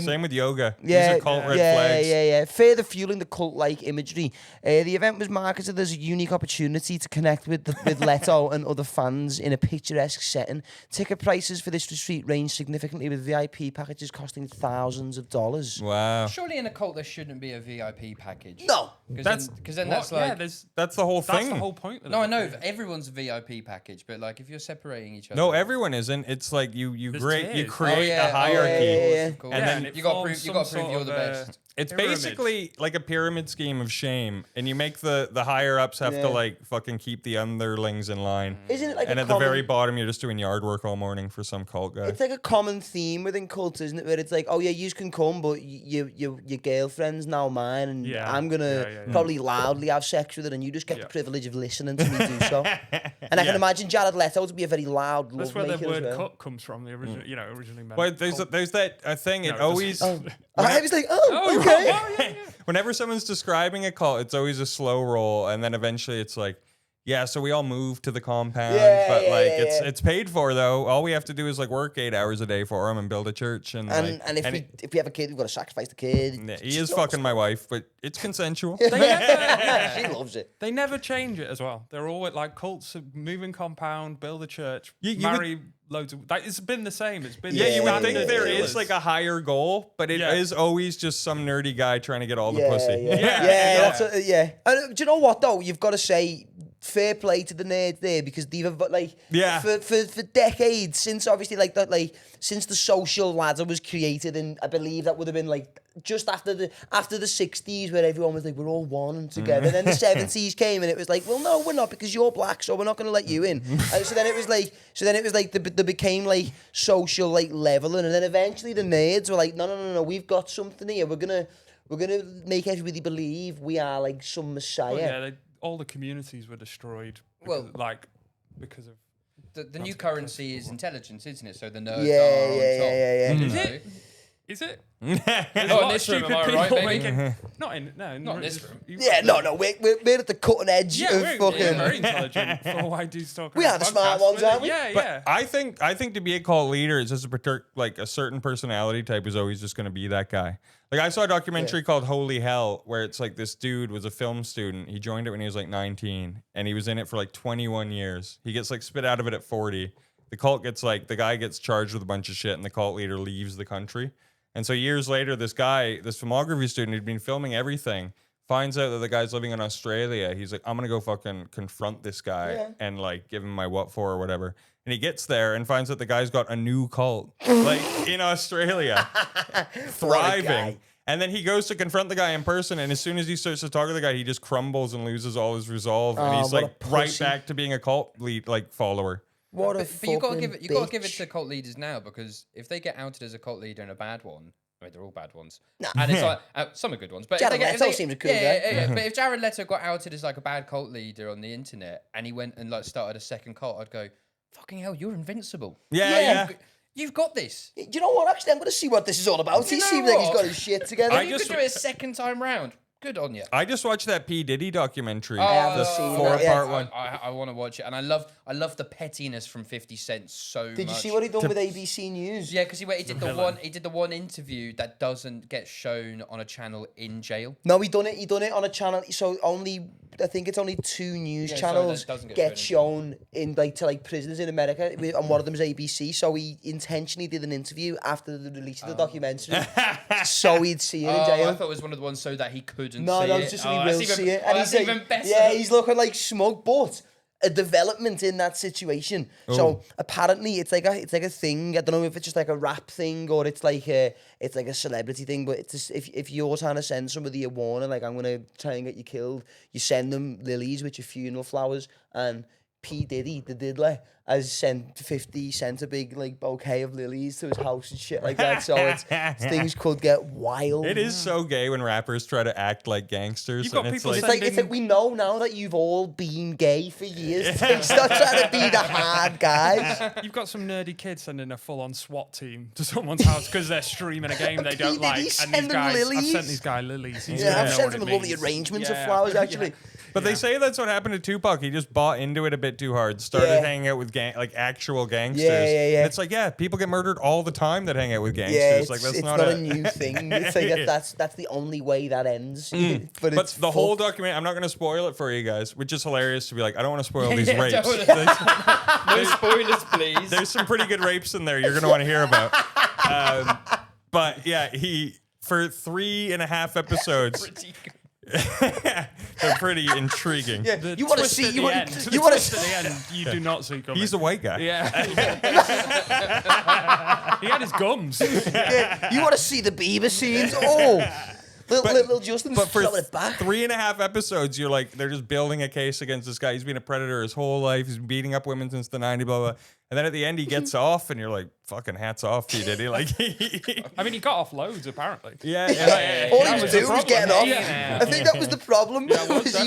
[SPEAKER 2] Same with yoga.
[SPEAKER 1] Yeah,
[SPEAKER 2] These are cult red flags.
[SPEAKER 1] Yeah. Further fueling the cult-like imagery. The event was marketed as a unique opportunity to connect with Leto and other fans in a picturesque setting. Ticket prices for this retreat range significantly, with VIP packages costing thousands of dollars.
[SPEAKER 2] Wow.
[SPEAKER 3] Surely in a cult there shouldn't be a VIP package.
[SPEAKER 1] No.
[SPEAKER 3] Because then that's
[SPEAKER 4] yeah,
[SPEAKER 3] like...
[SPEAKER 4] there's,
[SPEAKER 2] That's the whole
[SPEAKER 4] that's
[SPEAKER 2] thing.
[SPEAKER 4] the whole point. Of
[SPEAKER 3] No,
[SPEAKER 4] it.
[SPEAKER 3] I know everyone's a VIP package, but like if you're separating each other...
[SPEAKER 2] No, everyone isn't. It's like you
[SPEAKER 4] There's
[SPEAKER 2] create
[SPEAKER 4] tiers.
[SPEAKER 2] create
[SPEAKER 3] yeah.
[SPEAKER 2] a hierarchy.
[SPEAKER 1] Yeah.
[SPEAKER 3] Of course.
[SPEAKER 2] And then
[SPEAKER 4] it
[SPEAKER 3] you got to
[SPEAKER 4] forms
[SPEAKER 3] prove
[SPEAKER 4] some
[SPEAKER 3] you're
[SPEAKER 4] sort
[SPEAKER 3] the
[SPEAKER 4] of,
[SPEAKER 3] best.
[SPEAKER 2] It's
[SPEAKER 4] pyramid.
[SPEAKER 2] basically like a pyramid scheme of shame, and you make the higher ups have
[SPEAKER 1] Yeah.
[SPEAKER 2] to like fucking keep the underlings in line.
[SPEAKER 1] Isn't it like
[SPEAKER 2] And
[SPEAKER 1] a
[SPEAKER 2] at the
[SPEAKER 1] common...
[SPEAKER 2] very bottom, you're just doing yard work all morning for some cult guy.
[SPEAKER 1] It's like a common theme within cults, isn't it? Where it's like, oh yeah, you can come, but your girlfriend's now mine, and
[SPEAKER 4] Yeah.
[SPEAKER 1] I'm gonna
[SPEAKER 4] Yeah.
[SPEAKER 1] probably loudly have sex with her, and you just get the
[SPEAKER 4] Yeah.
[SPEAKER 1] privilege of listening to me do so. And I can imagine Jared Leto to be a very loud
[SPEAKER 4] That's where the
[SPEAKER 1] lovemaker as
[SPEAKER 4] word
[SPEAKER 1] well.
[SPEAKER 4] cut comes from. The original, originally meant.
[SPEAKER 2] But there's
[SPEAKER 4] cult.
[SPEAKER 2] that thing. It
[SPEAKER 4] No,
[SPEAKER 2] always
[SPEAKER 1] I was like, oh, okay.
[SPEAKER 2] whenever someone's describing a cult, it's always a slow roll, and then eventually it's like, yeah, so we all moved to the compound,
[SPEAKER 1] Yeah,
[SPEAKER 2] but
[SPEAKER 1] yeah,
[SPEAKER 2] like
[SPEAKER 1] yeah,
[SPEAKER 2] it's
[SPEAKER 1] yeah.
[SPEAKER 2] it's paid for though. All we have to do is like work 8 hours a day for him and build a church, and
[SPEAKER 1] If we have a kid, we've got to sacrifice the kid.
[SPEAKER 2] he is fucking my wife, but it's consensual.
[SPEAKER 1] She loves it.
[SPEAKER 4] They never change it as well. They're always like cults, moving compound, build a church,
[SPEAKER 2] You would-
[SPEAKER 4] marry loads of. Like, it's been the same. It's been
[SPEAKER 2] Yeah, you would
[SPEAKER 1] Yeah,
[SPEAKER 2] think there
[SPEAKER 1] yeah.
[SPEAKER 2] is like a higher goal, but it is
[SPEAKER 4] Yeah.
[SPEAKER 2] always just some nerdy guy trying to get all the
[SPEAKER 1] Yeah,
[SPEAKER 2] pussy.
[SPEAKER 1] yeah. Yeah. And do you know what though? You've got to say fair play to the nerds there, because they've like for decades, since obviously since the social ladder was created, and I believe that would have been like just after the 60s, where everyone was like, we're all one and together. And then the 70s came, and it was like, well, no, we're not, because you're black, so we're not going to let you in. And so then it was like they became like social like leveling, and then eventually the nerds were like, no, we've got something here. We're gonna make everybody believe we are like some messiah.
[SPEAKER 4] Well, yeah, all the communities were destroyed. Because, because of.
[SPEAKER 3] The new currency is intelligence, isn't it? So the nerds
[SPEAKER 1] Yeah.
[SPEAKER 3] are on top.
[SPEAKER 4] Is
[SPEAKER 3] you
[SPEAKER 4] it? Is it?
[SPEAKER 3] know?
[SPEAKER 4] There's
[SPEAKER 3] Not
[SPEAKER 4] a
[SPEAKER 3] in
[SPEAKER 4] lot
[SPEAKER 3] this
[SPEAKER 4] of
[SPEAKER 3] room,
[SPEAKER 4] stupid
[SPEAKER 3] am I right,
[SPEAKER 4] people
[SPEAKER 3] Megan?
[SPEAKER 4] making. Not in
[SPEAKER 3] this room.
[SPEAKER 1] Yeah, no, we're at the cutting edge
[SPEAKER 4] Yeah,
[SPEAKER 1] of
[SPEAKER 4] we're
[SPEAKER 1] fucking.
[SPEAKER 4] very intelligent for why dudes talk.
[SPEAKER 1] We
[SPEAKER 4] on
[SPEAKER 1] are the
[SPEAKER 4] podcasts,
[SPEAKER 1] smart ones,
[SPEAKER 4] but
[SPEAKER 1] aren't we?
[SPEAKER 4] Yeah,
[SPEAKER 2] But
[SPEAKER 4] yeah.
[SPEAKER 2] I think to be a cult leader is just a certain personality type is always just going to be that guy. Like I saw a documentary called Holy Hell, where it's like this dude was a film student. He joined it when he was like 19, and he was in it for like 21 years. He gets like spit out of it at 40. The cult gets like, the guy gets charged with a bunch of shit, and the cult leader leaves the country. And so years later, this filmography student who'd been filming everything, finds out that the guy's living in Australia. He's like, I'm going to go fucking confront this guy and like give him my what for or whatever. And he gets there and finds that the guy's got a new cult, like in Australia, thriving. And then he goes to confront the guy in person, and as soon as he starts to talk to the guy, he just crumbles and loses all his resolve, and he's like right back to being a cult lead, like follower.
[SPEAKER 3] What a but you got to give it to cult leaders now, because if they get outed as a cult leader and a bad one, I mean, they're all bad ones, and it's like some are good ones. But
[SPEAKER 1] Jared Leto seems a cool guy.
[SPEAKER 3] Yeah. But if Jared Leto got outed as like a bad cult leader on the internet, and he went and like started a second cult, I'd go, fucking hell, you're invincible.
[SPEAKER 2] Yeah.
[SPEAKER 3] You've got this.
[SPEAKER 1] Do you know what? Actually, I'm going to see what this is all about. He seems like he's got his shit together.
[SPEAKER 3] If you could do it a second time round, good on you.
[SPEAKER 2] I just watched that P. Diddy documentary.
[SPEAKER 1] I haven't seen that yet.
[SPEAKER 2] one.
[SPEAKER 3] I want to watch it, and I love the pettiness from 50 Cent so much.
[SPEAKER 1] Did you see what he done with ABC News?
[SPEAKER 3] Yeah, because he did the one interview that doesn't get shown on a channel in jail.
[SPEAKER 1] No, he done it on a channel. So I think it's only 2 news channels get shown in to prisoners in America, and one of them is ABC. So he intentionally did an interview after the release of the documentary, so he'd see it in jail.
[SPEAKER 3] I thought it was one of the ones so that he couldn't see it.
[SPEAKER 1] No, it's just so he will see it. And he's
[SPEAKER 3] even better.
[SPEAKER 1] Yeah, he's looking like smug, but a development in that situation. Ooh. So apparently it's like a thing. I don't know if it's just like a rap thing or it's like a celebrity thing. But it's just, if you're trying to send somebody a warning, like I'm gonna try and get you killed, you send them lilies with your funeral flowers. And P. Diddy, the diddler, has sent 50 Cent a big bouquet of lilies to his house and shit like that. So things could get wild.
[SPEAKER 2] It is so gay when rappers try to act like gangsters.
[SPEAKER 4] You've got
[SPEAKER 2] and
[SPEAKER 4] people
[SPEAKER 1] it's like we know now that you've all been gay for years. Stop trying to be the hard guys.
[SPEAKER 4] You've got some nerdy kids sending a full-on SWAT team to someone's house because they're streaming a game they don't like. And these guys, I've sent these guys lilies.
[SPEAKER 1] I've sent them lovely arrangements of flowers, actually.
[SPEAKER 2] But they say that's what happened to Tupac. He just bought into it a bit too hard. Started hanging out with actual gangsters.
[SPEAKER 1] Yeah.
[SPEAKER 2] It's like, people get murdered all the time that hang out with gangsters.
[SPEAKER 1] Yeah,
[SPEAKER 2] that's
[SPEAKER 1] not a new thing. It's like that's the only way that ends. But it's
[SPEAKER 2] the whole document, I'm not going to spoil it for you guys, which is hilarious to be like, I don't want to spoil these rapes.
[SPEAKER 3] No spoilers, please.
[SPEAKER 2] There's some pretty good rapes in there you're going to want to hear about. But yeah, for 3.5 episodes. They're pretty intriguing.
[SPEAKER 1] Yeah. You want to see you want to
[SPEAKER 4] see the end. You do not see coming.
[SPEAKER 2] He's a white guy.
[SPEAKER 4] Yeah. He had his gums.
[SPEAKER 1] Yeah. You want to see the Bieber scenes? Oh. Little Justin,
[SPEAKER 2] but for 3.5 episodes, you're like, they're just building a case against this guy. He's been a predator his whole life. He's been beating up women since the 90s, blah, blah. And then at the end, he gets off, and you're like, fucking hats off to you, Diddy. Like,
[SPEAKER 4] I mean, he got off loads, apparently.
[SPEAKER 1] All he was doing was getting off. Yeah. I think that was the problem. He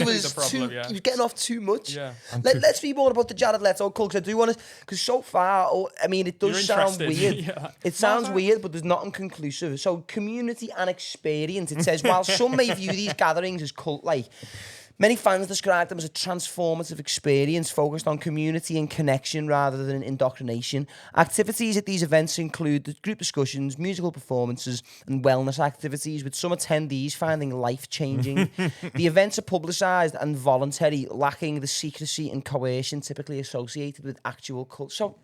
[SPEAKER 1] was getting off too much.
[SPEAKER 3] Yeah.
[SPEAKER 1] Let's read more about the Jared Leto cult, because I do want to, because so far, it does sound weird.
[SPEAKER 4] Yeah.
[SPEAKER 1] It sounds weird, but there's nothing conclusive. So, community and experience. It says, while some may view these gatherings as cult-like, many fans describe them as a transformative experience focused on community and connection rather than indoctrination. Activities at these events include group discussions, musical performances, and wellness activities, with some attendees finding life-changing. The events are publicised and voluntary, lacking the secrecy and coercion typically associated with actual cults. So,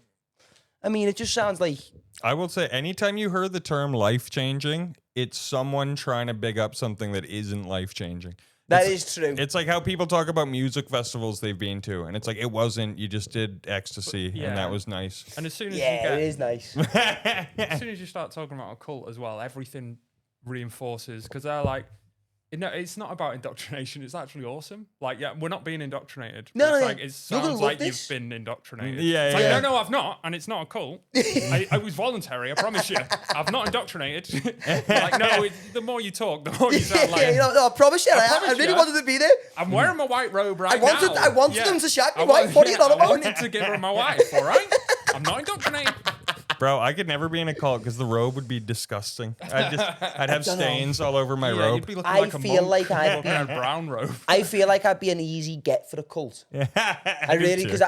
[SPEAKER 1] it just sounds like...
[SPEAKER 2] I will say, anytime you heard the term life-changing, it's someone trying to big up something that isn't life-changing.
[SPEAKER 1] That is true.
[SPEAKER 2] It's like how people talk about music festivals they've been to, and it's like, it wasn't, you just did ecstasy, and that was nice.
[SPEAKER 4] And as soon as
[SPEAKER 1] it is nice.
[SPEAKER 4] As soon as you start talking about a cult as well, everything reinforces, because they're like, it's not about indoctrination. It's actually awesome. Like, we're not being indoctrinated. It sounds like you've been indoctrinated. No, I've not, and it's not a cult. I was voluntary. I promise you, I've not indoctrinated. The more you talk, the more you sound like.
[SPEAKER 1] I promise you. I really wanted to be there.
[SPEAKER 4] I'm wearing my white robe right now.
[SPEAKER 1] I wanted them to shag me. What are you on about?
[SPEAKER 4] I wanted to give her my wife. All right, I'm not indoctrinated.
[SPEAKER 2] Bro, I could never be in a cult because the robe would be disgusting. I'd have stains all over my robe.
[SPEAKER 4] You'd be looking like a monk
[SPEAKER 1] I'd
[SPEAKER 4] be in a brown robe.
[SPEAKER 1] I feel like I'd be an easy get for a cult. I really, because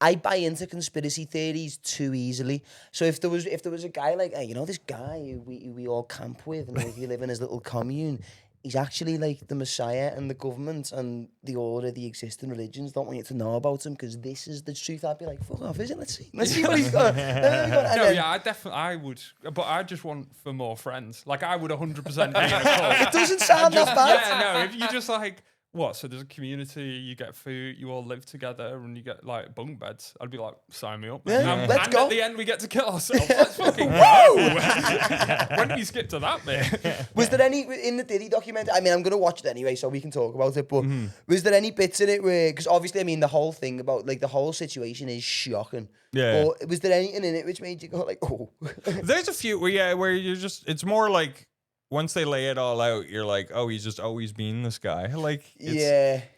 [SPEAKER 1] I buy into conspiracy theories too easily. So if there was a guy like, hey, this guy who we all camp with, and we live in his little commune, he's actually like the Messiah, and the government and the already existing religions don't want you to know about him because this is the truth. I'd be like, fuck off, is it? Let's see what he's got.
[SPEAKER 4] I would, but I just want for more friends. Like I would 100% be in a cult.
[SPEAKER 1] It doesn't sound that bad.
[SPEAKER 4] Yeah, no, if you just like, what? So there's a community, you get food, you all live together, and you get like bunk beds. I'd be like, sign me up.
[SPEAKER 1] Yeah, let's
[SPEAKER 4] and
[SPEAKER 1] go.
[SPEAKER 4] At the end, we get to kill ourselves. Let's fucking go. When do you skip to that bit?
[SPEAKER 1] Was there any in the Diddy documentary? I mean, I'm gonna watch it anyway, so we can talk about it. But was there any bits in it where? Because obviously, I mean, the whole thing about like the whole situation is shocking.
[SPEAKER 2] Yeah.
[SPEAKER 1] But was there anything in it which made you go like, oh?
[SPEAKER 2] There's a few where you're just, it's more like once they lay it all out, you're like, oh, he's just always been this guy. Like,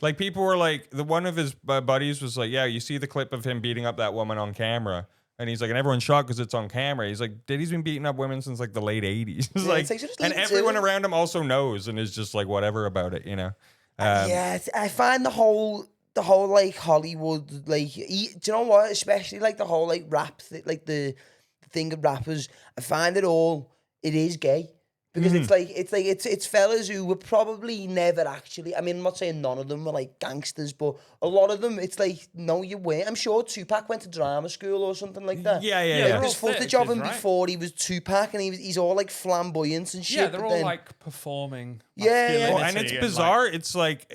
[SPEAKER 2] like people were like, one of his buddies was like, yeah, you see the clip of him beating up that woman on camera. And he's like, and everyone's shocked because it's on camera. He's like, Diddy's been beating up women since like the late 80s.
[SPEAKER 1] Yeah,
[SPEAKER 2] like, and everyone
[SPEAKER 1] too.
[SPEAKER 2] around him also knows and is just like whatever about it, you know?
[SPEAKER 1] I find the whole like Hollywood, like, do you know what? Especially like the whole like rap, like the thing of rappers, I find it is gay. Because it's fellas who were probably never actually. I mean, I'm not saying none of them were like gangsters, but a lot of them, it's like, no, you weren't. I'm sure Tupac went to drama school or something like that.
[SPEAKER 2] Yeah.
[SPEAKER 1] There's footage of him before he was Tupac, and he's all like flamboyant and shit.
[SPEAKER 4] Yeah, they're all like performing.
[SPEAKER 1] Yeah.
[SPEAKER 2] Well, and it's bizarre. It's like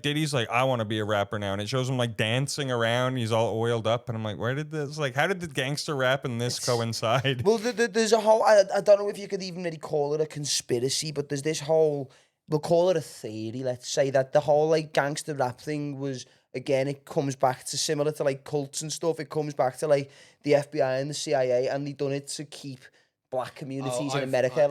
[SPEAKER 2] Diddy's like, I want to be a rapper now, and it shows him like dancing around. He's all oiled up, and I'm like, where did this? Like, how did the gangster rap and this coincide?
[SPEAKER 1] Well, there's a whole. I don't know if you could even really call it a conspiracy, but there's this whole. We'll call it a theory. Let's say that the whole like gangster rap thing was, again, it comes back to similar to like cults and stuff. It comes back to like the FBI and the CIA, and they done it to keep black communities in America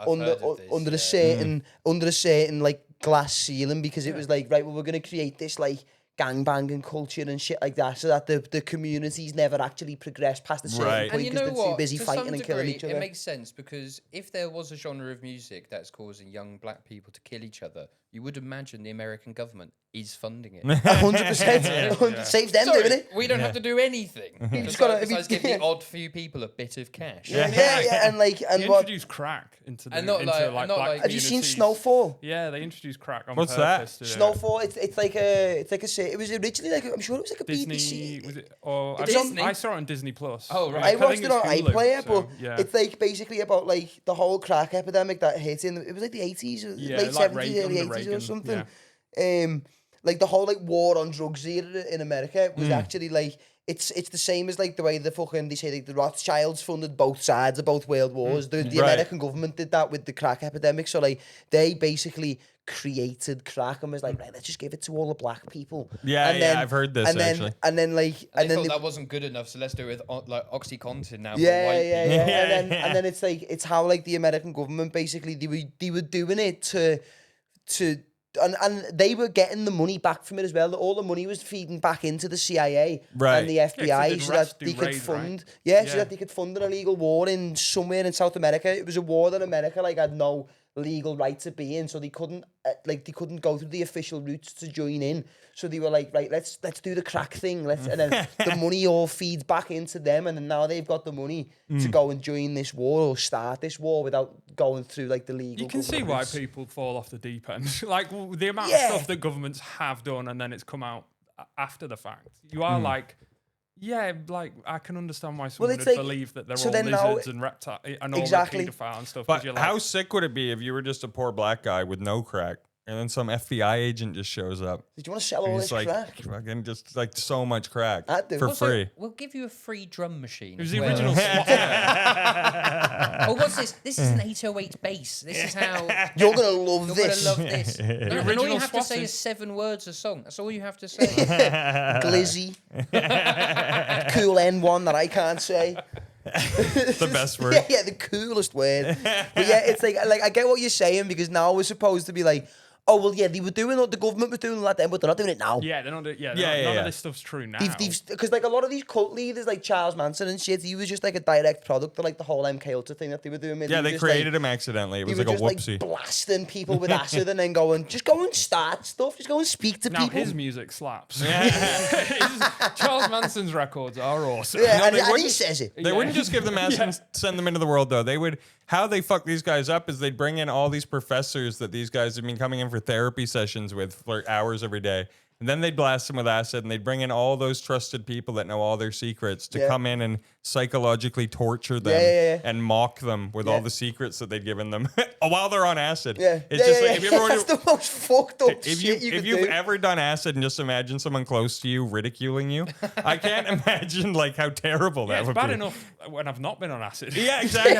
[SPEAKER 1] under a certain like glass ceiling, because it was like, right, well, we're going to create this like gangbanging culture and shit like that, so that the communities never actually progress past a certain point because they're too busy fighting and killing each other.
[SPEAKER 3] It makes sense, because if there was a genre of music that's causing young black people to kill each other, you would imagine the American government is funding it.
[SPEAKER 1] 100%. Saves them doing it.
[SPEAKER 3] We don't have to do anything. Besides give the odd few people a bit of cash.
[SPEAKER 1] Yeah, and like, and
[SPEAKER 4] what? Introduce crack into the black communities.
[SPEAKER 1] Have you seen Snowfall?
[SPEAKER 4] Yeah, they introduced crack on
[SPEAKER 2] What's
[SPEAKER 4] purpose.
[SPEAKER 2] That?
[SPEAKER 1] Snowfall. It's like a. It was originally like, I'm sure it was like a
[SPEAKER 4] Disney,
[SPEAKER 1] BBC.
[SPEAKER 4] Was it? Or
[SPEAKER 3] Disney?
[SPEAKER 4] I saw it on Disney Plus.
[SPEAKER 3] Oh right.
[SPEAKER 1] I watched it on iPlayer,
[SPEAKER 4] so,
[SPEAKER 1] but it's like basically about like the whole crack epidemic that hit in. It was like the 80s, late 70s, early 80s or something.
[SPEAKER 4] Yeah.
[SPEAKER 1] Like the whole like war on drugs era in America was actually like, it's the same as like the way they say like the Rothschilds funded both sides of both world wars. The American government did that with the crack epidemic. So like they basically created crack and was like, right, let's just give it to all the black people.
[SPEAKER 2] I've heard this actually.
[SPEAKER 1] And then
[SPEAKER 3] that wasn't good enough, so let's do it with like OxyContin now.
[SPEAKER 1] And then it's like, it's how like the American government basically they were doing it to and they were getting the money back from it as well. All the money was feeding back into the CIA and the FBI, so that they could fund, so that they could fund an illegal war in somewhere in South America. It was a war that America like had no legal right to be in, so they couldn't go through the official routes to join in. So they were like, right, let's do the crack thing. And then the money all feeds back into them, and then now they've got the money to go and join this war or start this war without going through like the legal.
[SPEAKER 4] You can see why people fall off the deep end. Like the amount of stuff that governments have done, and then it's come out after the fact. You are like. Yeah, like I can understand why someone would believe that they're all lizards and reptiles and all paedophile and stuff.
[SPEAKER 2] But how sick would it be if you were just a poor black guy with no crack, and then some FBI agent just shows up?
[SPEAKER 1] Did you want to sell all this crack?
[SPEAKER 2] Fucking just like so much crack for
[SPEAKER 3] also,
[SPEAKER 2] free.
[SPEAKER 3] We'll give you a free drum machine.
[SPEAKER 4] It was the original.
[SPEAKER 3] Oh, what's this? This is an 808 bass. This is how
[SPEAKER 1] you're gonna love this.
[SPEAKER 3] You're gonna love this. And all you have to say is 7 words a song. That's all you have to say.
[SPEAKER 1] Glizzy. Cool N1 that I can't say.
[SPEAKER 2] The best word.
[SPEAKER 1] Yeah, the coolest word. But yeah, it's like I get what you're saying, because now we're supposed to be like, oh well, yeah, they were doing what the government was doing that then, but they're not doing it now.
[SPEAKER 4] Yeah, they're not. None of this stuff's true now.
[SPEAKER 1] Because like a lot of these cult leaders, like Charles Manson and shit, he was just like a direct product of like the whole MK Ultra thing that they were doing.
[SPEAKER 2] They created him accidentally. It was like a whoopsie.
[SPEAKER 1] Like blasting people with acid and then just go and start stuff. Just go and speak to people.
[SPEAKER 4] Now his music slaps. Charles Manson's records are awesome.
[SPEAKER 1] Yeah, and he says it.
[SPEAKER 2] They wouldn't just give them acid and send them into the world though. They would how they fuck these guys up is they'd bring in all these professors that these guys have been coming in for therapy sessions with for hours every day. And then they'd blast them with acid, and they'd bring in all those trusted people that know all their secrets to come in and psychologically torture them and mock them with all the secrets that they'd given them while they're on acid. It's just like, if you ever
[SPEAKER 1] that's the most fucked up shit
[SPEAKER 2] if you've ever done acid and just imagine someone close to you ridiculing you, I can't imagine like how terrible that would be.
[SPEAKER 4] It's bad enough when I've not been on acid.
[SPEAKER 2] Yeah, exactly.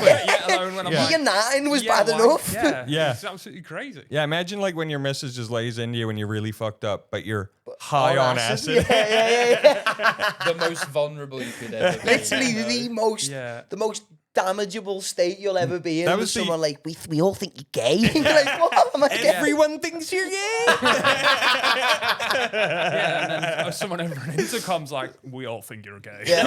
[SPEAKER 4] Alone when I'm like,
[SPEAKER 1] Year 9 was bad enough.
[SPEAKER 2] Yeah.
[SPEAKER 4] It's absolutely crazy.
[SPEAKER 2] Yeah, imagine like when your missus just lays into you when you're really fucked up, but you're high on acid.
[SPEAKER 3] The most vulnerable you could ever be.
[SPEAKER 1] Literally the most damageable state you'll ever be in.
[SPEAKER 2] That
[SPEAKER 1] Was
[SPEAKER 2] was
[SPEAKER 1] someone like, we all think you're gay. You're like, what? Am I gay?
[SPEAKER 2] Everyone thinks you're gay.
[SPEAKER 4] Yeah, and then someone over an intercom's like, we all think you're gay.
[SPEAKER 1] Yeah,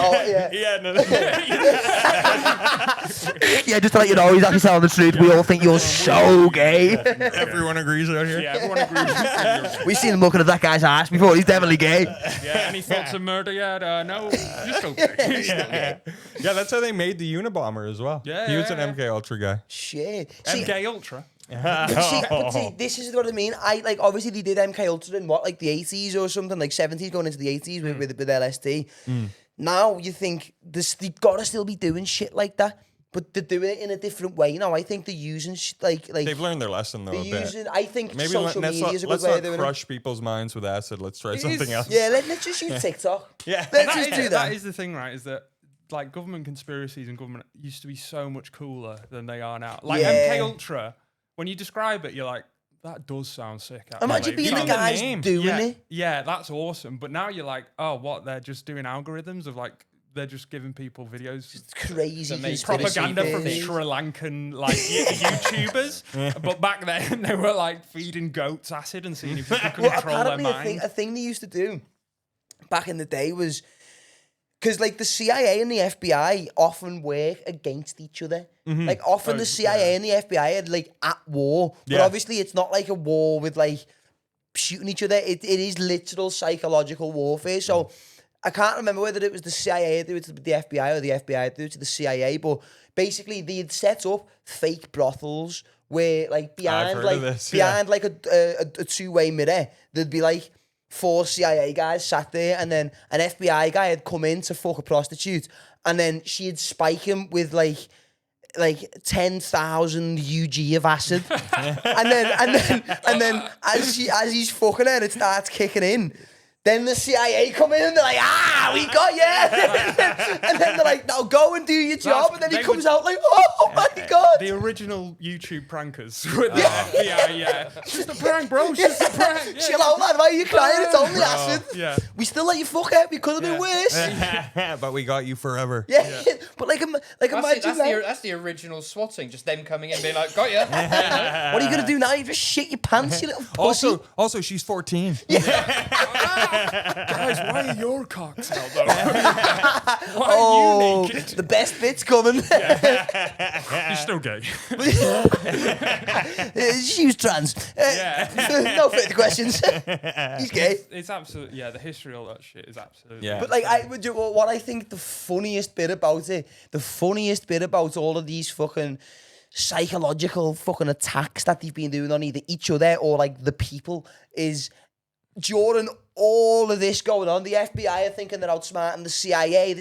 [SPEAKER 1] just to let you know, he's actually telling the truth. We all think you're so gay.
[SPEAKER 2] Everyone agrees out here.
[SPEAKER 4] Yeah, everyone agrees.
[SPEAKER 1] We've seen him looking at that guy's ass before. He's definitely gay.
[SPEAKER 4] Yeah, any thoughts of murder yet? No, you're still gay.
[SPEAKER 2] Yeah, that's how they made the Unabomber as well.
[SPEAKER 4] Yeah,
[SPEAKER 2] he was an MK Ultra guy.
[SPEAKER 1] Shit.
[SPEAKER 4] MK Ultra.
[SPEAKER 1] But see, this is what I mean. Obviously they did MK Ultra in what, like the 80s or something, like 70s going into the 80s with LSD. Now you think they gotta still be doing shit like that, but they're doing it in a different way. I think they're using like
[SPEAKER 2] they've learned their lesson though.
[SPEAKER 1] I think
[SPEAKER 2] maybe
[SPEAKER 1] social media is a good
[SPEAKER 2] let's
[SPEAKER 1] way
[SPEAKER 2] not
[SPEAKER 1] of doing
[SPEAKER 2] crush people's minds with acid. Let's try something else.
[SPEAKER 1] Yeah, let's just use TikTok.
[SPEAKER 2] Yeah,
[SPEAKER 1] let's just do that.
[SPEAKER 4] That is the thing, right? Is that like government conspiracies and government used to be so much cooler than they are now. Like MK Ultra, when you describe it, you're like, that does sound sick.
[SPEAKER 1] Imagine being the guys doing it.
[SPEAKER 4] Yeah, that's awesome. But now you're like, oh, what? They're just doing algorithms of like, they're just giving people videos.
[SPEAKER 1] It's crazy.
[SPEAKER 4] Propaganda from Sri Lankan like YouTubers. But back then, they were like feeding goats acid and seeing if you could control their mind.
[SPEAKER 1] A thing they used to do back in the day was, because like the CIA and the FBI often work against each other. Like often the CIA and the FBI are like at war, but obviously it's not like a war with like shooting each other. It is literal psychological warfare. So I can't remember whether it was the CIA do it to the FBI or the FBI do it to the CIA, but basically they had set up fake brothels where like behind like a two-way mirror there'd be like 4 CIA guys sat there, and then an FBI guy had come in to fuck a prostitute, and then she'd spike him with like 10,000 UG of acid, and then as he's fucking her, it starts kicking in. Then the CIA come in and they're like, we got you. And then they're like, now go and do your job. And then he comes out like, oh my God.
[SPEAKER 4] The original YouTube prankers with the FBI, It's just a prank, bro. It's just a prank. Yeah.
[SPEAKER 1] Chill out, man. Why are you crying? It's only acid.
[SPEAKER 4] Yeah.
[SPEAKER 1] We still let you fuck it. We could have been worse.
[SPEAKER 2] But we got you forever.
[SPEAKER 1] Yeah. But imagine
[SPEAKER 3] that's the original swatting. Just them coming in being like, got you.
[SPEAKER 1] What are you going to do now? You just shit your pants, you little pussy.
[SPEAKER 2] Also, she's 14.
[SPEAKER 4] Guys, why are your cocks out though? Why are you naked?
[SPEAKER 1] The best bit's coming.
[SPEAKER 4] You're still gay.
[SPEAKER 1] She was trans. No further questions. He's gay.
[SPEAKER 4] It's absolutely, the history of all that shit is absolutely.
[SPEAKER 2] Yeah.
[SPEAKER 1] But like, what I think the funniest bit about all of these fucking psychological fucking attacks that they've been doing on either each other or like the people is during all of this going on, the FBI are thinking they're outsmarting the CIA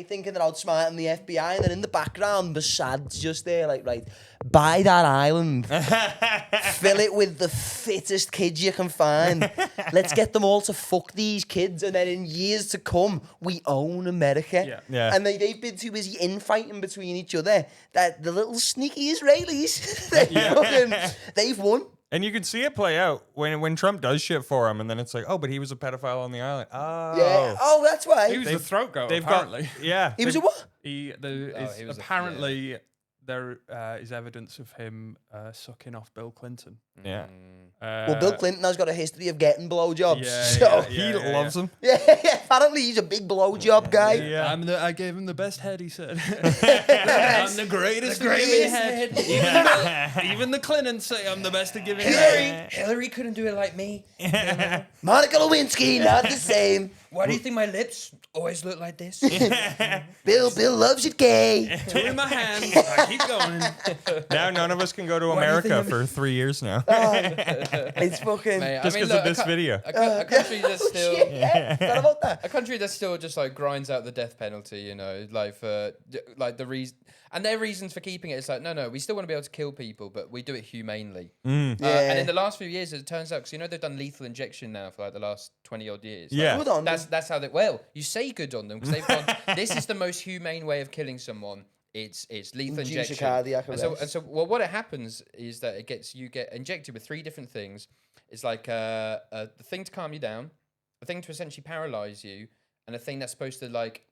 [SPEAKER 1] thinking they're outsmarting the FBI, and then in the background, Mossad's just there, like, right, buy that island, fill it with the fittest kids you can find, let's get them all to fuck these kids, and then in years to come, we own America.
[SPEAKER 2] Yeah.
[SPEAKER 1] And they've been too busy infighting between each other that the little sneaky Israelis, they've won.
[SPEAKER 2] And you can see it play out when Trump does shit for him, and then it's like, oh, but he was a pedophile on the island. Oh,
[SPEAKER 1] yeah. Oh, that's why.
[SPEAKER 4] He was the throat goat. Apparently,
[SPEAKER 1] he was a what?
[SPEAKER 4] Apparently, there is evidence of him sucking off Bill Clinton.
[SPEAKER 2] Yeah.
[SPEAKER 1] Well, Bill Clinton has got a history of getting blowjobs.
[SPEAKER 2] He loves them.
[SPEAKER 1] Yeah, apparently he's a big blowjob guy.
[SPEAKER 2] Yeah.
[SPEAKER 4] I gave him the best head, he said. I'm the greatest at giving head. Even the Clintons say I'm the best at giving head.
[SPEAKER 3] Hillary couldn't do it like me.
[SPEAKER 1] Monica Lewinsky, not the same.
[SPEAKER 3] Why do you think my lips always look like this?
[SPEAKER 1] Bill loves it gay.
[SPEAKER 4] Two in my hand. I keep going.
[SPEAKER 2] Now none of us can go to America for 3 years now.
[SPEAKER 1] It's fucking...
[SPEAKER 3] Mate,
[SPEAKER 2] Just because of this video.
[SPEAKER 3] A country that's still...
[SPEAKER 1] Forgot about that.
[SPEAKER 3] A country that still just like grinds out the death penalty, you know, like for like the reason, and their reasons for keeping it is like, no, we still want to be able to kill people, but we do it humanely. And in the last few years, it turns out, because you know they've done lethal injection now for like the last 20 odd years. Like,
[SPEAKER 2] Yeah,
[SPEAKER 1] Good on them.
[SPEAKER 3] that's how they. Well, you say good on them because they've gone. This is the most humane way of killing someone. It's lethal
[SPEAKER 1] Induce a
[SPEAKER 3] injection.
[SPEAKER 1] cardiac
[SPEAKER 3] And so
[SPEAKER 1] arrest.
[SPEAKER 3] well, what it happens is that you get injected with 3 different things. It's like the thing to calm you down, a thing to essentially paralyze you, and a thing that's supposed to like,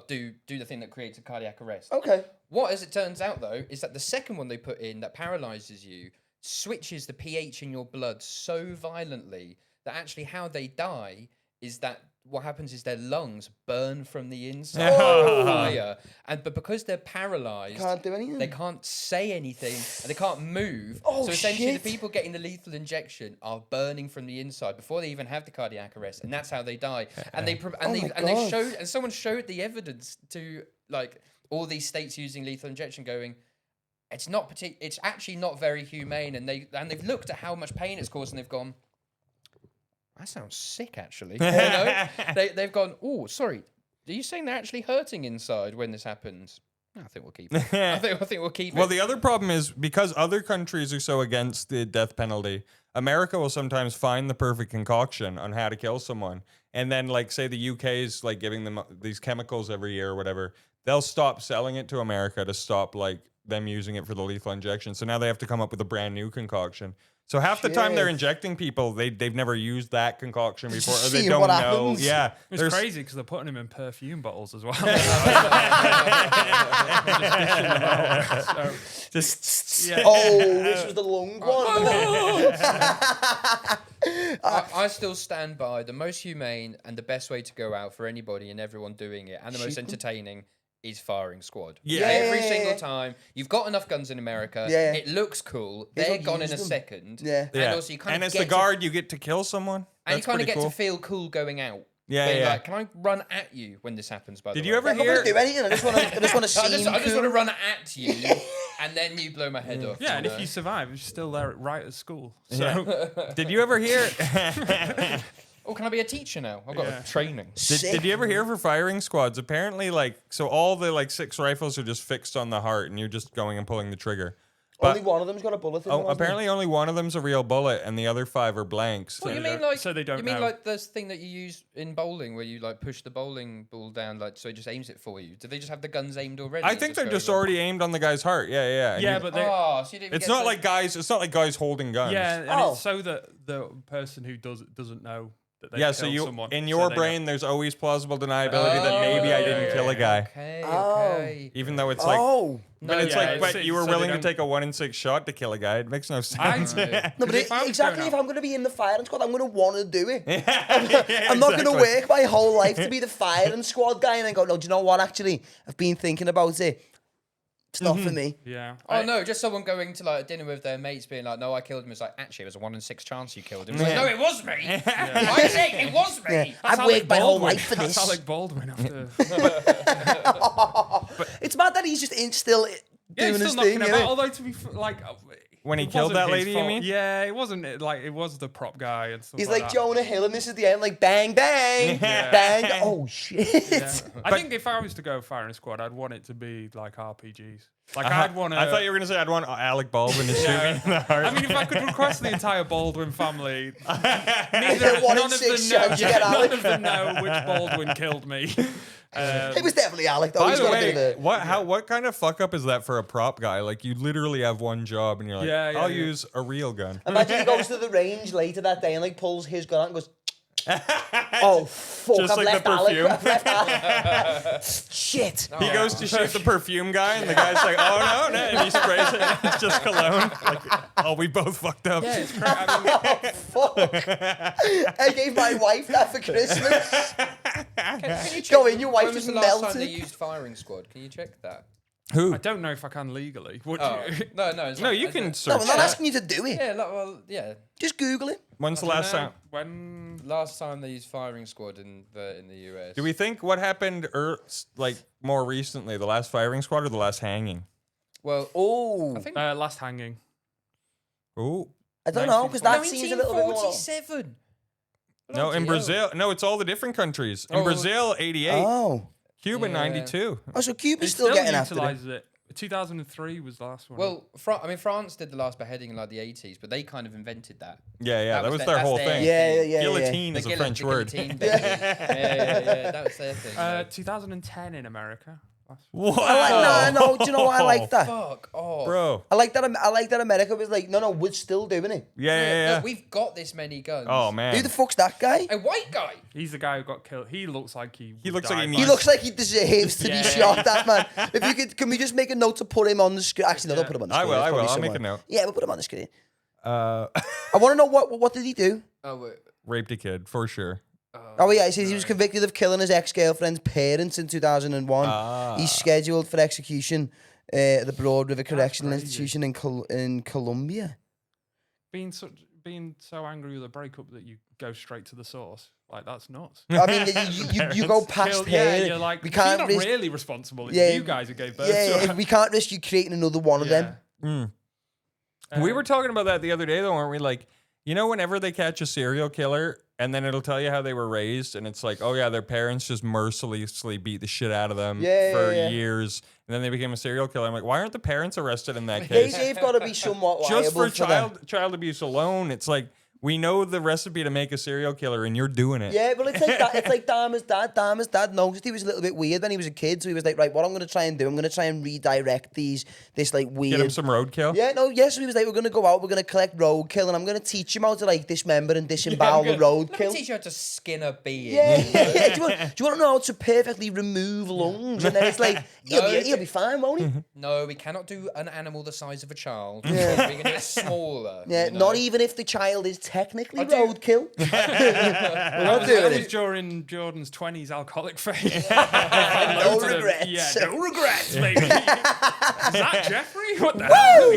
[SPEAKER 3] do the thing that creates a cardiac arrest.
[SPEAKER 1] Okay.
[SPEAKER 3] What, as it turns out though, is that the second one they put in that paralyzes you switches the pH in your blood so violently that actually how they die is that what happens is their lungs burn from the inside like fire, but because they're paralyzed,
[SPEAKER 1] Can't do anything.
[SPEAKER 3] they can't say anything and they can't move.
[SPEAKER 1] Oh,
[SPEAKER 3] So essentially,
[SPEAKER 1] shit.
[SPEAKER 3] the people getting the lethal injection are burning from the inside before they even have the cardiac arrest, and that's how they die. And they
[SPEAKER 1] God.
[SPEAKER 3] showed, and someone showed the evidence to like all these states using lethal injection, going, it's not it's actually not very humane, and they've looked at how much pain it's caused, and they've gone, that sounds sick, actually. You know? They've gone, oh, sorry, are you saying they're actually hurting inside when this happens? No, I think we'll keep it. I think we'll keep it.
[SPEAKER 2] Well, the other problem is because other countries are so against the death penalty, America will sometimes find the perfect concoction on how to kill someone. And then, like, say the UK is like giving them these chemicals every year or whatever. They'll stop selling it to America to stop like them using it for the lethal injection. So now they have to come up with a brand new concoction. So half the time they're injecting people, they've never used that concoction before, or they
[SPEAKER 1] See
[SPEAKER 2] don't
[SPEAKER 1] what
[SPEAKER 2] know.
[SPEAKER 1] happens.
[SPEAKER 2] Yeah,
[SPEAKER 4] It's crazy because they're putting them in perfume bottles as well.
[SPEAKER 2] Just
[SPEAKER 4] Yeah.
[SPEAKER 1] Oh, this was the long one.
[SPEAKER 3] I still stand by the most humane and the best way to go out for anybody and everyone doing it, and the most entertaining is firing squad.
[SPEAKER 2] Yeah.
[SPEAKER 3] Every single time. You've got enough guns in America.
[SPEAKER 1] Yeah.
[SPEAKER 3] It looks cool.
[SPEAKER 1] They
[SPEAKER 3] They're
[SPEAKER 1] don't
[SPEAKER 3] gone in
[SPEAKER 1] use
[SPEAKER 3] a
[SPEAKER 1] them.
[SPEAKER 3] second.
[SPEAKER 1] Yeah.
[SPEAKER 3] And also you kind
[SPEAKER 2] and
[SPEAKER 3] of
[SPEAKER 2] as
[SPEAKER 3] get
[SPEAKER 2] the guard, you get to kill someone.
[SPEAKER 3] and you
[SPEAKER 2] That's
[SPEAKER 3] kind of
[SPEAKER 2] pretty
[SPEAKER 3] get
[SPEAKER 2] cool.
[SPEAKER 3] to feel cool going out.
[SPEAKER 2] Yeah,
[SPEAKER 3] Being
[SPEAKER 2] yeah.
[SPEAKER 3] like, can I run at you when this happens, by the
[SPEAKER 2] Did
[SPEAKER 3] way?
[SPEAKER 2] you ever
[SPEAKER 1] I'm not
[SPEAKER 2] hear?
[SPEAKER 1] gonna do anything. I just want to see.
[SPEAKER 3] I just want to run at you, and then you blow my head off.
[SPEAKER 4] Yeah, and
[SPEAKER 3] you
[SPEAKER 4] if
[SPEAKER 3] know?
[SPEAKER 4] you survive, you're still there right at school. So
[SPEAKER 2] Did you ever hear?
[SPEAKER 3] Oh, can I be a teacher now? I've got a training.
[SPEAKER 2] Did you ever hear for firing squads? Apparently, like, so all the like 6 rifles are just fixed on the heart, and you're just going and pulling the trigger. But
[SPEAKER 1] Only one of them's got a bullet in it.
[SPEAKER 2] apparently, only one of them's a real bullet, and the other 5 are blanks.
[SPEAKER 3] What, you
[SPEAKER 4] they
[SPEAKER 3] mean
[SPEAKER 4] don't-
[SPEAKER 3] like?
[SPEAKER 4] so they don't
[SPEAKER 3] You mean
[SPEAKER 4] know.
[SPEAKER 3] like this thing that you use in bowling, where you like push the bowling ball down, like so it just aims it for you? Do they just have the guns aimed already?
[SPEAKER 2] I
[SPEAKER 3] and
[SPEAKER 2] think they're
[SPEAKER 3] go
[SPEAKER 2] just
[SPEAKER 3] over?
[SPEAKER 2] already aimed on the guy's heart. Yeah, yeah. And
[SPEAKER 4] yeah,
[SPEAKER 2] you-
[SPEAKER 4] but they,
[SPEAKER 3] Oh, so you didn't even
[SPEAKER 2] it's
[SPEAKER 3] get
[SPEAKER 2] not
[SPEAKER 3] to-
[SPEAKER 2] like guys. It's not like guys holding guns.
[SPEAKER 4] yeah, and
[SPEAKER 1] Oh.
[SPEAKER 4] it's so that the person who does it doesn't know that they
[SPEAKER 2] Yeah,
[SPEAKER 4] killed
[SPEAKER 2] so you
[SPEAKER 4] someone.
[SPEAKER 2] in
[SPEAKER 4] So
[SPEAKER 2] your
[SPEAKER 4] they
[SPEAKER 2] brain, there's always plausible deniability that
[SPEAKER 3] Oh,
[SPEAKER 2] maybe I
[SPEAKER 3] yeah,
[SPEAKER 2] didn't
[SPEAKER 3] yeah,
[SPEAKER 2] kill a guy,
[SPEAKER 3] Okay,
[SPEAKER 1] Oh.
[SPEAKER 3] okay.
[SPEAKER 2] even though it's like.
[SPEAKER 1] Oh.
[SPEAKER 2] But it's
[SPEAKER 3] No,
[SPEAKER 2] like,
[SPEAKER 4] yeah,
[SPEAKER 2] but
[SPEAKER 4] it's-
[SPEAKER 2] you were
[SPEAKER 4] so they
[SPEAKER 2] willing to
[SPEAKER 4] don't-
[SPEAKER 2] take a 1 in 6 shot to kill a guy. It makes no sense.
[SPEAKER 3] Yeah.
[SPEAKER 1] No, but
[SPEAKER 4] if I was
[SPEAKER 1] exactly.
[SPEAKER 4] going
[SPEAKER 1] If
[SPEAKER 4] out-
[SPEAKER 1] I'm going to be in the firing squad, I'm going to want to do it.
[SPEAKER 2] Yeah,
[SPEAKER 1] I'm not going to
[SPEAKER 2] exactly.
[SPEAKER 1] work my whole life to be the firing squad guy and then go, no, do you know what, actually? I've been thinking about it. It's not for me.
[SPEAKER 4] Yeah.
[SPEAKER 3] Oh no, just someone going to like a dinner with their mates being like, no, I killed him. It's like, actually, it was a 1 in 6 chance you killed him. It's like, no, it was me. I said it was me.
[SPEAKER 1] Yeah. I've worked my whole life for
[SPEAKER 4] That's
[SPEAKER 1] this.
[SPEAKER 4] Alec Baldwin after.
[SPEAKER 1] It's mad that he's just still
[SPEAKER 4] Yeah,
[SPEAKER 1] doing
[SPEAKER 4] he's
[SPEAKER 1] his
[SPEAKER 4] still
[SPEAKER 1] thing.
[SPEAKER 4] knocking about.
[SPEAKER 1] Yeah.
[SPEAKER 4] Although to be like,
[SPEAKER 2] When he
[SPEAKER 4] it
[SPEAKER 2] killed
[SPEAKER 4] wasn't
[SPEAKER 2] that
[SPEAKER 4] his
[SPEAKER 2] lady, you
[SPEAKER 4] fault.
[SPEAKER 2] mean?
[SPEAKER 4] Yeah, it wasn't like it was the prop guy and stuff.
[SPEAKER 1] He's
[SPEAKER 4] like
[SPEAKER 1] like
[SPEAKER 4] that.
[SPEAKER 1] Jonah Hill, and this is the end, like bang, bang,
[SPEAKER 2] Yeah.
[SPEAKER 1] bang. Oh shit!
[SPEAKER 4] Yeah. I think if I was to go firing squad, I'd want it to be like RPGs. Like I'd want to.
[SPEAKER 2] I thought you were gonna say I'd want Alec Baldwin to shoot me in the heart.
[SPEAKER 4] I mean, if I could request the entire Baldwin family,
[SPEAKER 1] Get 1 in 6 shots, you get
[SPEAKER 4] none
[SPEAKER 1] Alec.
[SPEAKER 4] of them know which Baldwin killed me.
[SPEAKER 1] It was definitely Alec though.
[SPEAKER 2] By
[SPEAKER 1] He's
[SPEAKER 2] the
[SPEAKER 1] got a bit
[SPEAKER 2] way,
[SPEAKER 1] of a...
[SPEAKER 2] what kind of fuck up is that for a prop guy? Like you literally have one job and you're like,
[SPEAKER 4] Yeah, yeah,
[SPEAKER 2] I'll
[SPEAKER 4] yeah.
[SPEAKER 2] use a real gun.
[SPEAKER 1] Imagine he goes to the range later that day and like pulls his gun out and goes, oh fuck!
[SPEAKER 2] Just
[SPEAKER 1] I've
[SPEAKER 2] like
[SPEAKER 1] left
[SPEAKER 2] the
[SPEAKER 1] Alec.
[SPEAKER 2] perfume.
[SPEAKER 1] I've left Alec. Shit!
[SPEAKER 2] He goes to shoot the perfume guy, and the guy's like, "Oh no!" and he sprays it. And it's just cologne. Like, oh, we both fucked up.
[SPEAKER 3] Yeah, it's crazy. I mean,
[SPEAKER 1] Fuck! I gave my wife that for Christmas.
[SPEAKER 3] can you check
[SPEAKER 1] Go in, your wife
[SPEAKER 3] when was
[SPEAKER 1] just
[SPEAKER 3] the last time
[SPEAKER 1] melted.
[SPEAKER 3] they used firing squad? Can you check that?
[SPEAKER 2] Who?
[SPEAKER 4] I don't know if I can legally. Would
[SPEAKER 3] Oh,
[SPEAKER 4] you?
[SPEAKER 3] no, it's
[SPEAKER 2] No,
[SPEAKER 3] not-
[SPEAKER 2] you
[SPEAKER 3] I
[SPEAKER 2] can
[SPEAKER 3] don't-
[SPEAKER 2] search.
[SPEAKER 1] No, I'm not
[SPEAKER 2] that.
[SPEAKER 1] asking you to do it.
[SPEAKER 3] Yeah, well, yeah.
[SPEAKER 1] Just Google it.
[SPEAKER 2] When's the
[SPEAKER 4] I don't
[SPEAKER 2] last
[SPEAKER 4] know.
[SPEAKER 2] time?
[SPEAKER 4] When?
[SPEAKER 3] Last time they used firing squad in the US.
[SPEAKER 2] Do we think what happened like more recently, the last firing squad or the last hanging?
[SPEAKER 3] Well,
[SPEAKER 1] Oh,
[SPEAKER 3] I think
[SPEAKER 4] Last hanging.
[SPEAKER 2] Oh.
[SPEAKER 1] I don't know, because that seems a little bit more...
[SPEAKER 3] 1947.
[SPEAKER 2] No, in Brazil. No, it's all the different countries. In Brazil, 88.
[SPEAKER 1] Oh.
[SPEAKER 2] Cuba,
[SPEAKER 3] Yeah.
[SPEAKER 2] 92.
[SPEAKER 1] Oh, so Cuba's
[SPEAKER 4] It
[SPEAKER 1] still getting after it.
[SPEAKER 4] utilises it. 2003 was the last one.
[SPEAKER 3] Well, France did the last beheading in like the 80s, but they kind of invented that.
[SPEAKER 2] Yeah, that was
[SPEAKER 3] their-
[SPEAKER 2] their
[SPEAKER 3] that's
[SPEAKER 2] whole
[SPEAKER 3] their
[SPEAKER 2] thing.
[SPEAKER 3] thing.
[SPEAKER 1] Yeah.
[SPEAKER 2] Guillotine is a French word.
[SPEAKER 3] guillotine, baby. yeah, that was their thing.
[SPEAKER 4] 2010 in America.
[SPEAKER 2] What?
[SPEAKER 1] No, do you know why I like that?
[SPEAKER 3] Fuck off.
[SPEAKER 2] Bro.
[SPEAKER 1] I like that America was like, no, we're still doing it.
[SPEAKER 2] Yeah.
[SPEAKER 3] Look, we've got this many guns.
[SPEAKER 2] Oh,
[SPEAKER 1] Who
[SPEAKER 2] man.
[SPEAKER 1] the fuck's that guy?
[SPEAKER 3] A white guy.
[SPEAKER 4] He's the guy who got killed. He looks like he.
[SPEAKER 2] He looks like he
[SPEAKER 1] He
[SPEAKER 2] needs-
[SPEAKER 1] looks like he deserves to
[SPEAKER 4] Yeah.
[SPEAKER 1] be shot, that man. If you could, can we just make a note to put him on the screen? Actually, no, don't put him on the
[SPEAKER 2] I
[SPEAKER 1] screen.
[SPEAKER 2] will.
[SPEAKER 1] It's
[SPEAKER 2] I'll
[SPEAKER 1] probably
[SPEAKER 2] make a
[SPEAKER 1] somewhere.
[SPEAKER 2] note.
[SPEAKER 1] Yeah, we'll put him on the screen.
[SPEAKER 2] Uh,
[SPEAKER 1] I want to know what did he do?
[SPEAKER 3] Oh, wait.
[SPEAKER 2] raped a kid, for sure.
[SPEAKER 1] Oh yeah, he says he was convicted of killing his ex-girlfriend's parents in 2001. He's scheduled for execution at the Broad River Correctional
[SPEAKER 4] crazy.
[SPEAKER 1] Institution in Colombia.
[SPEAKER 4] Being so angry with a breakup that you go straight to the source. Like, that's nuts.
[SPEAKER 1] I mean, you go past
[SPEAKER 4] Killed-
[SPEAKER 1] her.
[SPEAKER 4] Yeah, you're like,
[SPEAKER 1] we
[SPEAKER 4] she's
[SPEAKER 1] can't
[SPEAKER 4] not
[SPEAKER 1] risk,
[SPEAKER 4] really responsible. It's
[SPEAKER 1] Yeah,
[SPEAKER 4] you guys who gave birth
[SPEAKER 1] yeah,
[SPEAKER 4] to her.
[SPEAKER 1] we can't risk you creating another one of them.
[SPEAKER 2] We were talking about that the other day, though, weren't we? Like, whenever they catch a serial killer, and then it'll tell you how they were raised, and it's like, oh yeah, their parents just mercilessly beat the shit out of them for years, and then they became a serial killer. I'm like, why aren't the parents arrested in that case?
[SPEAKER 1] They've got to be somewhat liable
[SPEAKER 2] Just for
[SPEAKER 1] that.
[SPEAKER 2] child abuse alone, it's like we know the recipe to make a serial killer, and you're doing it.
[SPEAKER 1] Yeah, well, it's like that. It's like Dahmer's dad. Dahmer's dad noticed he was a little bit weird when he was a kid, so he was like, right, what I'm going to try and do, I'm going to try and redirect this like weird...
[SPEAKER 2] Get him some roadkill.
[SPEAKER 1] Yeah, no, yes, so he was like, we're going to go out, we're going to collect roadkill, and I'm going to teach him how to, like, dismember and disembowel the
[SPEAKER 3] Let me
[SPEAKER 1] roadkill.
[SPEAKER 3] teach you how to skin a being.
[SPEAKER 1] Yeah. Do you want to know how to perfectly remove lungs? And then it's like, he'll be fine, won't he?
[SPEAKER 3] No, we cannot do an animal the size of a child.
[SPEAKER 1] Yeah.
[SPEAKER 3] We can do it smaller.
[SPEAKER 1] Yeah,
[SPEAKER 3] you know?
[SPEAKER 1] not even if the child is technically
[SPEAKER 3] I do-
[SPEAKER 1] roadkill. We're not
[SPEAKER 4] That
[SPEAKER 1] doing
[SPEAKER 4] was
[SPEAKER 1] it.
[SPEAKER 4] during Jordan's 20s alcoholic phase.
[SPEAKER 1] No
[SPEAKER 4] Loads of them.
[SPEAKER 1] regrets.
[SPEAKER 4] Yeah, no regrets, baby. Is that Jeffrey? What the hell?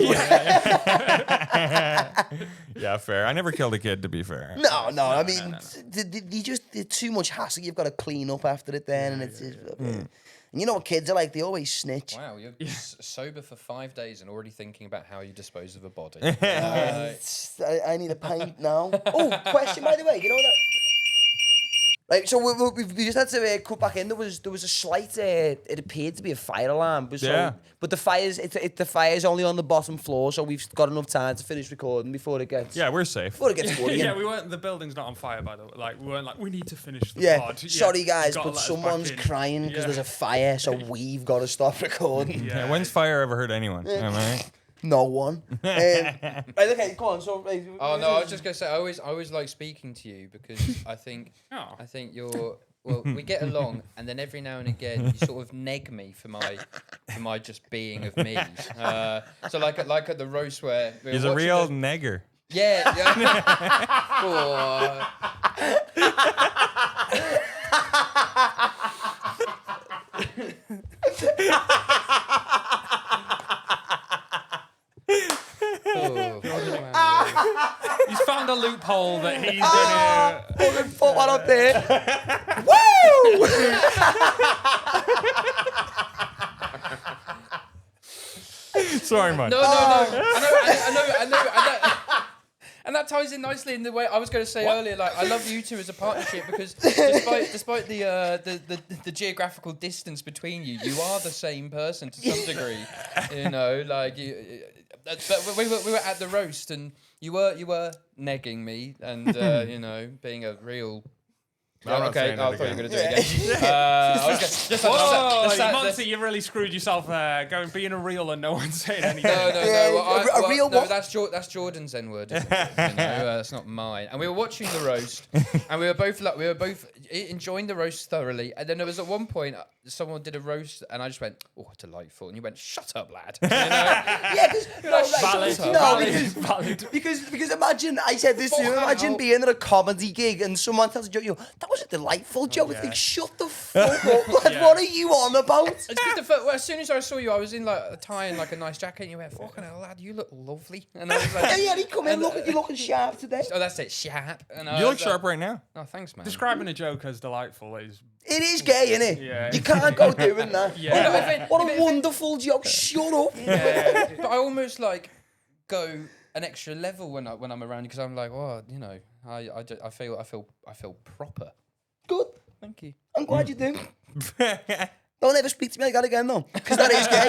[SPEAKER 2] Yeah, fair. I never killed a kid, to be fair.
[SPEAKER 1] No, I mean, they're too much hassle. You've got to clean up after it then, and it's just... And you know what kids are like? They always snitch.
[SPEAKER 3] Wow, you're sober for 5 days and already thinking about how you dispose of a body.
[SPEAKER 1] I need a pint now. Oh, question, by the way. You know that... Like, so we just had to cut back in. There was a slight. It appeared to be a fire alarm, but but the fire's only on the bottom floor, so we've got enough time to finish recording before it gets.
[SPEAKER 2] Yeah, we're safe.
[SPEAKER 1] Before it gets worrying.
[SPEAKER 4] Yeah, we weren't. The building's not on fire, by the way. Like, we weren't like, we need to finish the
[SPEAKER 1] Yeah,
[SPEAKER 4] pod.
[SPEAKER 1] sorry guys,
[SPEAKER 4] gotta
[SPEAKER 1] but
[SPEAKER 4] let us
[SPEAKER 1] someone's
[SPEAKER 4] back in.
[SPEAKER 1] crying because there's a fire, so we've got to stop recording.
[SPEAKER 2] Yeah, when's fire ever hurt anyone? Am I right?
[SPEAKER 1] No one. Right, okay, go on. So,
[SPEAKER 3] Oh no, I was just gonna say I always like speaking to you because I think you're well, we get along, and then every now and again you sort of neg me for my just being of me. So like at the roast where
[SPEAKER 2] He's a real negger.
[SPEAKER 3] Yeah. Oh.
[SPEAKER 4] He's found a loophole that he's gonna.
[SPEAKER 1] Fucking put one up there. Woo!
[SPEAKER 2] Sorry, man.
[SPEAKER 3] No. I know. And that ties in nicely in the way I was going to say earlier. Like, I love you two as a partnership because despite the geographical distance between you, you are the same person to some degree. You know, like you. But we were at the roast, and you were negging me, and you know, being a real.
[SPEAKER 2] I'm not
[SPEAKER 3] Okay,
[SPEAKER 2] saying
[SPEAKER 3] I
[SPEAKER 2] it
[SPEAKER 3] thought you were
[SPEAKER 2] again.
[SPEAKER 3] going to do it again. I was just
[SPEAKER 4] Whoa, Monty, you really screwed yourself there. Going being a real and no one saying anything.
[SPEAKER 3] No.
[SPEAKER 1] Yeah, a real what?
[SPEAKER 3] That's Jordan's N word. Isn't it? You know, that's not mine. And we were watching the roast, and we were both enjoying the roast thoroughly. And then there was at one point, someone did a roast, and I just went, "Oh, delightful," and you went, "Shut up, lad."
[SPEAKER 1] Yeah, because imagine I said this to you. Imagine being at a comedy gig and someone tells a joke. You go, "That was a delightful joke." It's like, shut the fuck up. Like, what are you on about?
[SPEAKER 3] It's good as soon as I saw you, I was in like a tie and like a nice jacket, and you went, "Fucking hell, lad, you look lovely." And I was like,
[SPEAKER 1] yeah, he come in, look, you're looking sharp today.
[SPEAKER 3] Oh, that's it, sharp. And
[SPEAKER 2] You look sharp right now.
[SPEAKER 3] Oh, thanks, man.
[SPEAKER 4] Describing a joke as delightful is...
[SPEAKER 1] It is gay, isn't it?
[SPEAKER 4] Yeah.
[SPEAKER 1] You can't go doing that.
[SPEAKER 4] Yeah.
[SPEAKER 1] What a wonderful joke. Shut up.
[SPEAKER 3] Yeah. But I almost like go an extra level when I'm around you because I'm like, well, you know, I feel proper.
[SPEAKER 1] Good.
[SPEAKER 3] Thank you.
[SPEAKER 1] I'm glad you do. Don't ever speak to me like that again, though, because that is gay.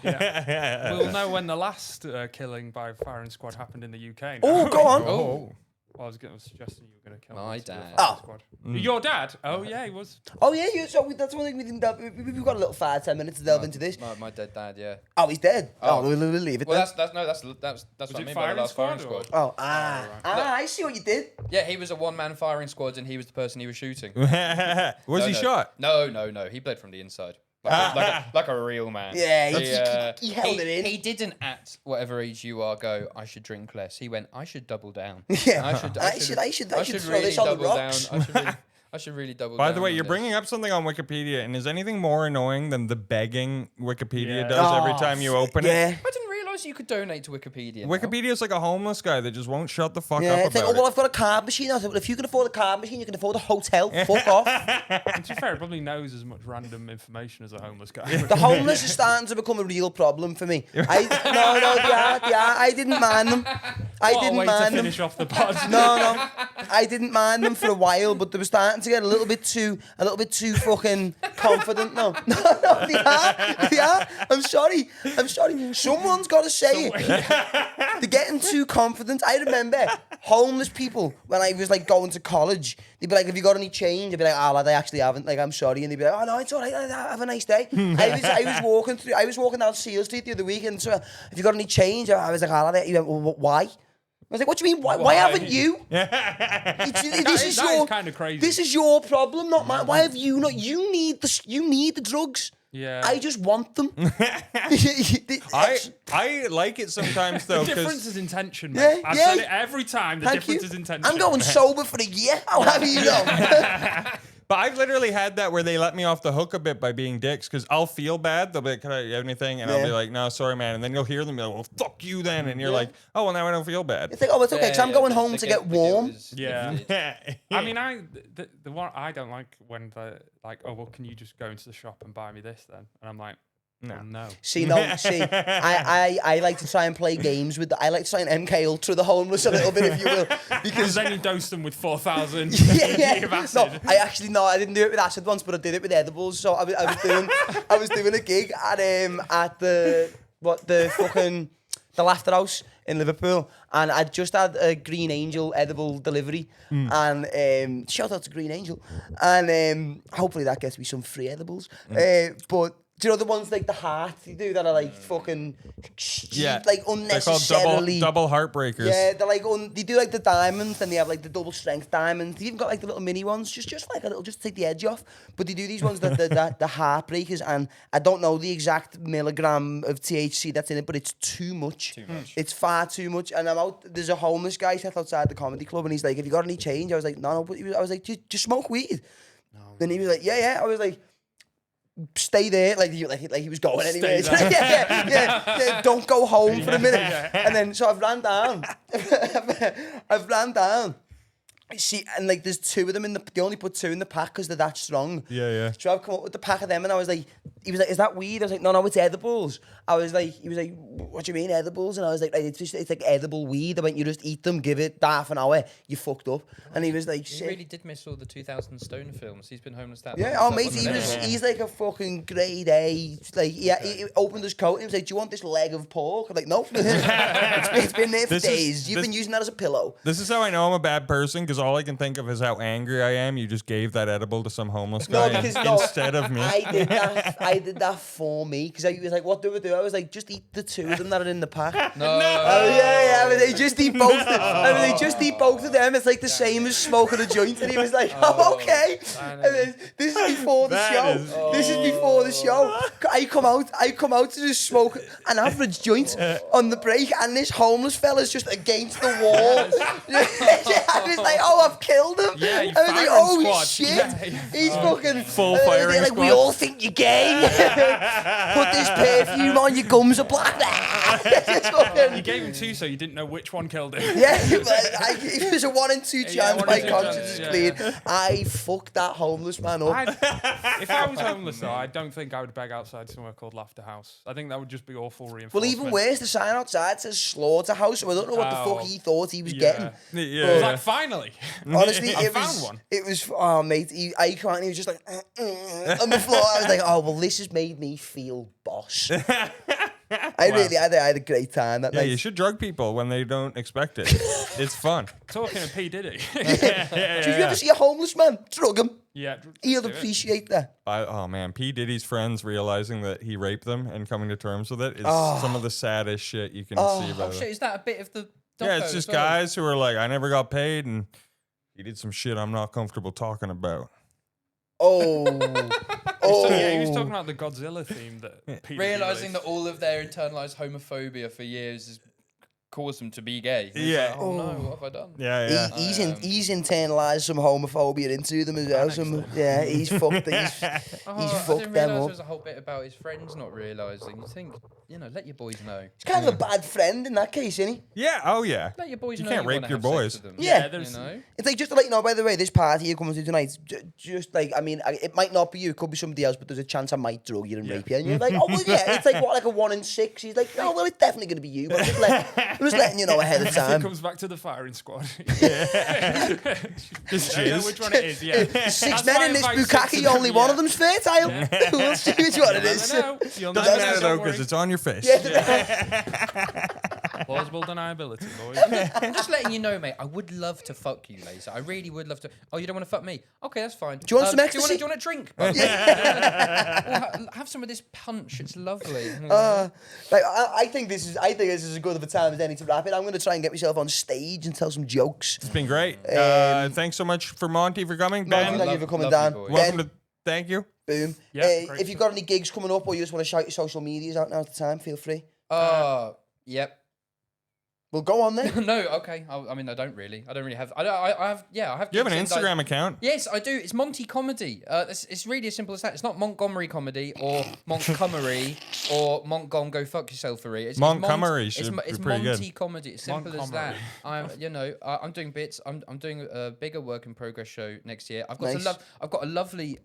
[SPEAKER 4] Yeah. We'll know when the last killing by firing squad happened in the UK. Now.
[SPEAKER 1] Oh, go on.
[SPEAKER 3] Oh.
[SPEAKER 4] Well, I was suggesting you were going to kill
[SPEAKER 3] My
[SPEAKER 4] the
[SPEAKER 3] dad.
[SPEAKER 4] firing squad. Your dad? Oh, yeah, he was.
[SPEAKER 1] Oh, yeah, so that's one thing we didn't delve. We've got a little 5-10 minutes to delve into this.
[SPEAKER 3] My dead dad, yeah.
[SPEAKER 1] Oh, he's dead. Oh, we'll leave it
[SPEAKER 3] Well,
[SPEAKER 1] then.
[SPEAKER 3] that's what I mean by
[SPEAKER 4] firing
[SPEAKER 3] the last firing
[SPEAKER 4] squad,
[SPEAKER 3] squad.
[SPEAKER 4] or-
[SPEAKER 1] Oh, I see what you did.
[SPEAKER 3] Yeah, he was a one-man firing squad, and he was the person he was shooting.
[SPEAKER 2] Was he shot?
[SPEAKER 3] No. He bled from the inside. Like a real man.
[SPEAKER 1] Yeah, he held it in.
[SPEAKER 3] He didn't at whatever age you are go, I should drink less. He went, I should double down.
[SPEAKER 1] Yeah,
[SPEAKER 3] I should
[SPEAKER 1] throw this on the rocks.
[SPEAKER 3] I should really double down.
[SPEAKER 2] By the way,
[SPEAKER 3] on
[SPEAKER 2] you're
[SPEAKER 3] this.
[SPEAKER 2] bringing up something on Wikipedia, and is anything more annoying than the begging Wikipedia does every time you open it?
[SPEAKER 1] Yeah.
[SPEAKER 3] I didn't realise you could donate to Wikipedia. now.
[SPEAKER 2] Wikipedia is like a homeless guy that just won't shut the fuck
[SPEAKER 1] Yeah,
[SPEAKER 2] up
[SPEAKER 1] it's like,
[SPEAKER 2] about
[SPEAKER 1] well, I've got a card machine. I said, well, if you can afford a card machine, you can afford a hotel. Fuck off.
[SPEAKER 4] And to be fair, it probably knows as much random information as a homeless guy.
[SPEAKER 1] The homeless is starting to become a real problem for me. They are. I didn't mind them. I
[SPEAKER 4] What a
[SPEAKER 1] didn't
[SPEAKER 4] way to
[SPEAKER 1] mind them.
[SPEAKER 4] finish off the pod.
[SPEAKER 1] No, I didn't mind them for a while, but they were starting to get a little bit too fucking confident. No, they are. I'm sorry. Someone's got to say it. They're getting too confident. I remember homeless people when I was like going to college. They'd be like, "Have you got any change?" I'd be like, "Oh, lad, I actually haven't. Like, I'm sorry." And they'd be like, "Oh no, it's all right. Have a nice day." I was walking down Seal Street the other week, and so, "Have you got any change?" I was like, "Oh, lad." He went, "Well, why?" I was like, "What do you mean? Why haven't you?" This is
[SPEAKER 4] kind of crazy.
[SPEAKER 1] This is your problem, not mine. Why have you not? You need the drugs.
[SPEAKER 4] Yeah.
[SPEAKER 1] I just want them.
[SPEAKER 2] I like it sometimes though.
[SPEAKER 4] The difference is intention,
[SPEAKER 1] Yeah,
[SPEAKER 4] mate. I've
[SPEAKER 1] yeah.
[SPEAKER 4] said it every time. The
[SPEAKER 1] Thank
[SPEAKER 4] difference
[SPEAKER 1] you.
[SPEAKER 4] is intention.
[SPEAKER 1] I'm going sober for a year. I'll have you know.
[SPEAKER 2] But I've literally had that where they let me off the hook a bit by being dicks because I'll feel bad. They'll be like, "Can I have anything?" And I'll be like, "No, sorry, man." And then you'll hear them be like, "Well, fuck you then." And you're like, "Oh, well, now I don't feel bad."
[SPEAKER 1] It's like, oh, it's okay, because I'm going home to get warm.
[SPEAKER 4] Yeah. I mean, the one I don't like when they're like, "Oh, well, can you just go into the shop and buy me this then?" And I'm like, no.
[SPEAKER 1] See, I like to try and play games with I like to try and MK Ultra the homeless a little bit, if you will,
[SPEAKER 4] Because then you dose them with 4,000 of acid.
[SPEAKER 1] No, I didn't do it with acid once, but I did it with edibles. So I was doing a gig at the Laughter House in Liverpool, and I just had a Green Angel edible delivery, and shout out to Green Angel, and hopefully that gets me some free edibles, but. Do you know the ones like the heart you do that are like fucking like unnecessarily
[SPEAKER 2] they're called double heartbreakers.
[SPEAKER 1] Yeah, they're like they do like the diamonds, and they have like the double strength diamonds. They've even got like the little mini ones, just like a little, just to take the edge off. But they do these ones that the heartbreakers, and I don't know the exact milligram of THC that's in it, but it's too much. It's far too much. And I'm out. There's a homeless guy sat outside the comedy club, and he's like, "Have you got any change?" I was like, "No." But I was like, "Do you smoke weed?" No. Then he was like, "Yeah." I was like, "Stay there," like he was going anyway. Yeah. Don't go home for a minute. And then so I've ran down. See, and like there's two of them they only put two in the pack because they're that strong.
[SPEAKER 2] Yeah.
[SPEAKER 1] So I've come up with the pack of them, and he was like, "Is that weed?" I was like, "No, it's edibles." He was like, "What do you mean edibles?" And I was like, it's like edible weed. I went, "You just eat them, give it half an hour, you fucked up." And he was like,
[SPEAKER 3] He really did miss all the 2000 Stone films. He's been homeless that
[SPEAKER 1] yeah,
[SPEAKER 3] long.
[SPEAKER 1] oh mate, he's like a fucking grade A. Like, he opened his coat and he was like, "Do you want this leg of pork?" I'm like, "Nope." It's been there for days. You've been using that as a pillow.
[SPEAKER 2] This is how I know I'm a bad person, because because all I can think of is how angry I am. You just gave that edible to some homeless guy
[SPEAKER 1] No,
[SPEAKER 2] instead of me.
[SPEAKER 1] I did that for me because I was like, what do we do? I was like, just eat the 2 of them that are in the pack.
[SPEAKER 3] No.
[SPEAKER 1] Yeah. I mean, they just eat both. They just eat both of them. It's like the same as smoking a joint. And he was like, oh, okay. And then this is before the show. This is before the show. I come out to just smoke an average joint on the break, and this homeless fella's just against the wall. I was like, oh, I've killed him.
[SPEAKER 4] Yeah,
[SPEAKER 1] I was like, oh
[SPEAKER 4] squad.
[SPEAKER 1] shit.
[SPEAKER 4] Yeah.
[SPEAKER 1] He's fucking
[SPEAKER 2] full firing
[SPEAKER 1] like,
[SPEAKER 2] squad.
[SPEAKER 1] we all think you're gay. Put this perfume on, your gums are black.
[SPEAKER 4] You gave him 2, so you didn't know which one killed him.
[SPEAKER 1] Yeah, it was a 1 in 2 chance.
[SPEAKER 4] 1 in
[SPEAKER 1] My
[SPEAKER 4] 2
[SPEAKER 1] conscience
[SPEAKER 4] chance,
[SPEAKER 1] is clean. I fucked that homeless man up.
[SPEAKER 4] If I was homeless, though, I don't think I would beg outside somewhere called Laughter House. I think that would just be awful
[SPEAKER 1] Well,
[SPEAKER 4] reinforcement.
[SPEAKER 1] even worse, the sign outside says Slaughterhouse, so I don't know what the fuck he thought he was getting.
[SPEAKER 2] Yeah.
[SPEAKER 4] I was like, finally.
[SPEAKER 1] Honestly,
[SPEAKER 4] I
[SPEAKER 1] it
[SPEAKER 4] found
[SPEAKER 1] was,
[SPEAKER 4] one.
[SPEAKER 1] it was, oh mate, he was just like, on the floor. I was like, oh, well, this has made me feel boss. I had a great time that
[SPEAKER 2] Yeah,
[SPEAKER 1] night.
[SPEAKER 2] you should drug people when they don't expect it. It's fun.
[SPEAKER 4] Talking of P. Diddy.
[SPEAKER 1] Did you ever see a homeless man? Drug him.
[SPEAKER 4] Yeah.
[SPEAKER 1] He'll
[SPEAKER 4] do it.
[SPEAKER 1] appreciate that.
[SPEAKER 2] Oh man, P. Diddy's friends realizing that he raped them and coming to terms with it is some of the saddest shit you can see about
[SPEAKER 3] Oh,
[SPEAKER 2] it.
[SPEAKER 3] shit, is that a bit of the
[SPEAKER 2] Yeah,
[SPEAKER 3] doco
[SPEAKER 2] it's just
[SPEAKER 3] as well?
[SPEAKER 2] guys who are like, I never got paid and he did some shit I'm not comfortable talking about.
[SPEAKER 1] Oh.
[SPEAKER 4] Yeah, he was talking about the Godzilla theme that P. Diddy
[SPEAKER 3] Realising that
[SPEAKER 4] released.
[SPEAKER 3] all of their internalized homophobia for years has caused them to be gay. He's
[SPEAKER 2] Yeah.
[SPEAKER 3] like, oh no, what have I done?
[SPEAKER 2] Yeah.
[SPEAKER 1] He's internalized some homophobia into them as well. He's fucked. He's
[SPEAKER 3] I
[SPEAKER 1] fucked
[SPEAKER 3] didn't
[SPEAKER 1] them
[SPEAKER 3] realise there
[SPEAKER 1] up.
[SPEAKER 3] was a whole bit about his friends not realising. You think, let your boys know.
[SPEAKER 1] He's kind of a bad friend in that case, isn't he?
[SPEAKER 2] Yeah, oh yeah.
[SPEAKER 3] Let your boys
[SPEAKER 2] You
[SPEAKER 3] know
[SPEAKER 2] can't
[SPEAKER 3] you
[SPEAKER 2] rape
[SPEAKER 3] wanna
[SPEAKER 2] your
[SPEAKER 3] have sex
[SPEAKER 2] boys.
[SPEAKER 3] with them.
[SPEAKER 1] Yeah.
[SPEAKER 4] there's
[SPEAKER 1] It's like, just to let you know, by the way, this party you're coming to tonight, just like, I mean, it might not be you, it could be somebody else, but there's a chance I might drug you and rape you. And you're like, oh, well, yeah. It's like, what, like a 1 in 6? He's like, no, well, it's definitely going to be you, but I'm just letting you know ahead of
[SPEAKER 4] He
[SPEAKER 1] time.
[SPEAKER 4] comes back to the firing squad.
[SPEAKER 2] Just
[SPEAKER 4] I don't know
[SPEAKER 2] cheers.
[SPEAKER 4] which one it is, yeah.
[SPEAKER 1] 6
[SPEAKER 4] That's
[SPEAKER 1] men
[SPEAKER 4] why
[SPEAKER 1] in this
[SPEAKER 4] I invite 6
[SPEAKER 1] bukkake,
[SPEAKER 4] of them,
[SPEAKER 1] only one
[SPEAKER 4] yeah.
[SPEAKER 1] of them's fertile. We'll see which one it is.
[SPEAKER 4] You'll
[SPEAKER 2] Doesn't
[SPEAKER 4] never
[SPEAKER 2] matter
[SPEAKER 4] know,
[SPEAKER 2] though,
[SPEAKER 4] don't
[SPEAKER 2] because
[SPEAKER 4] worry.
[SPEAKER 2] it's on your face.
[SPEAKER 4] Plausible deniability, boys.
[SPEAKER 3] I'm just letting you know, mate. I would love to fuck you, Laser. I really would love to. Oh, you don't want to fuck me? Okay, that's fine.
[SPEAKER 1] Do you want some ecstasy?
[SPEAKER 3] Do you want a drink? Well, have some of this punch. It's lovely.
[SPEAKER 1] Like I think this is as good of a time as any to wrap it. I'm going to try and get myself on stage and tell some jokes.
[SPEAKER 2] It's been great. Thanks so much for Monty for coming.
[SPEAKER 1] Monty,
[SPEAKER 2] Ben,
[SPEAKER 1] thank you for coming
[SPEAKER 3] love you,
[SPEAKER 1] down.
[SPEAKER 3] boys.
[SPEAKER 2] welcome
[SPEAKER 1] Ben,
[SPEAKER 2] to. Thank you.
[SPEAKER 1] boom.
[SPEAKER 4] Yeah, great
[SPEAKER 1] if you've got any gigs coming up or you just want to shout your social medias out now at the time, feel free.
[SPEAKER 3] Yep.
[SPEAKER 1] Well, go on then.
[SPEAKER 3] No, okay. I mean, I don't really have. I have. Yeah, I have.
[SPEAKER 2] You have an
[SPEAKER 3] gigs and
[SPEAKER 2] Instagram account.
[SPEAKER 3] Yes, I do. It's Monty Comedy. It's really as simple as that. It's not Montgomery Comedy or Montgomery or Montgon Go Fuck Yourself-ery. It's
[SPEAKER 2] Montgomery
[SPEAKER 3] It's
[SPEAKER 2] should be
[SPEAKER 3] Monty
[SPEAKER 2] pretty good.
[SPEAKER 3] Comedy. It's simple as that. I'm doing bits. I'm doing a bigger work in progress show next year. I've got a lovely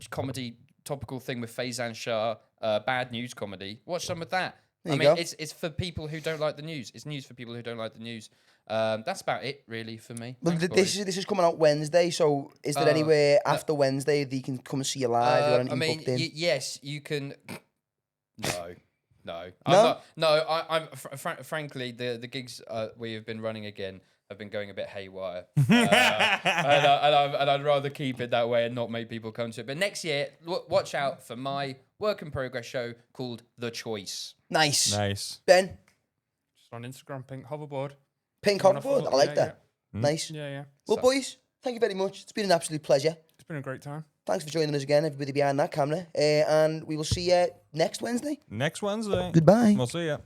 [SPEAKER 3] comedy topical thing with Faizan Shah. Bad news comedy. Watch some of that.
[SPEAKER 1] There you go.
[SPEAKER 3] It's for people who don't like the news. It's news for people who don't like the news. That's about it, really, for me.
[SPEAKER 1] Well,
[SPEAKER 3] Thanks,
[SPEAKER 1] this is coming out Wednesday, so is there anywhere after Wednesday that you can come and see you live? Or anything booked in?
[SPEAKER 3] Yes, you can. No. I'm frankly, the gigs we have been running again have been going a bit haywire, and I'd rather keep it that way and not make people come to it. But next year, watch out for my work in progress show called The Choice.
[SPEAKER 1] Nice. Ben,
[SPEAKER 4] Just on Instagram, pink hoverboard.
[SPEAKER 1] pink
[SPEAKER 4] Wanna
[SPEAKER 1] hoverboard.
[SPEAKER 4] follow-
[SPEAKER 1] I like
[SPEAKER 4] yeah,
[SPEAKER 1] that. Nice.
[SPEAKER 4] Yeah.
[SPEAKER 1] Well, boys, thank you very much. It's been an absolute pleasure.
[SPEAKER 4] It's been a great time.
[SPEAKER 1] Thanks for joining us again, everybody behind that camera. And we will see you next Wednesday.
[SPEAKER 2] Next Wednesday.
[SPEAKER 1] Goodbye.
[SPEAKER 2] We'll see ya.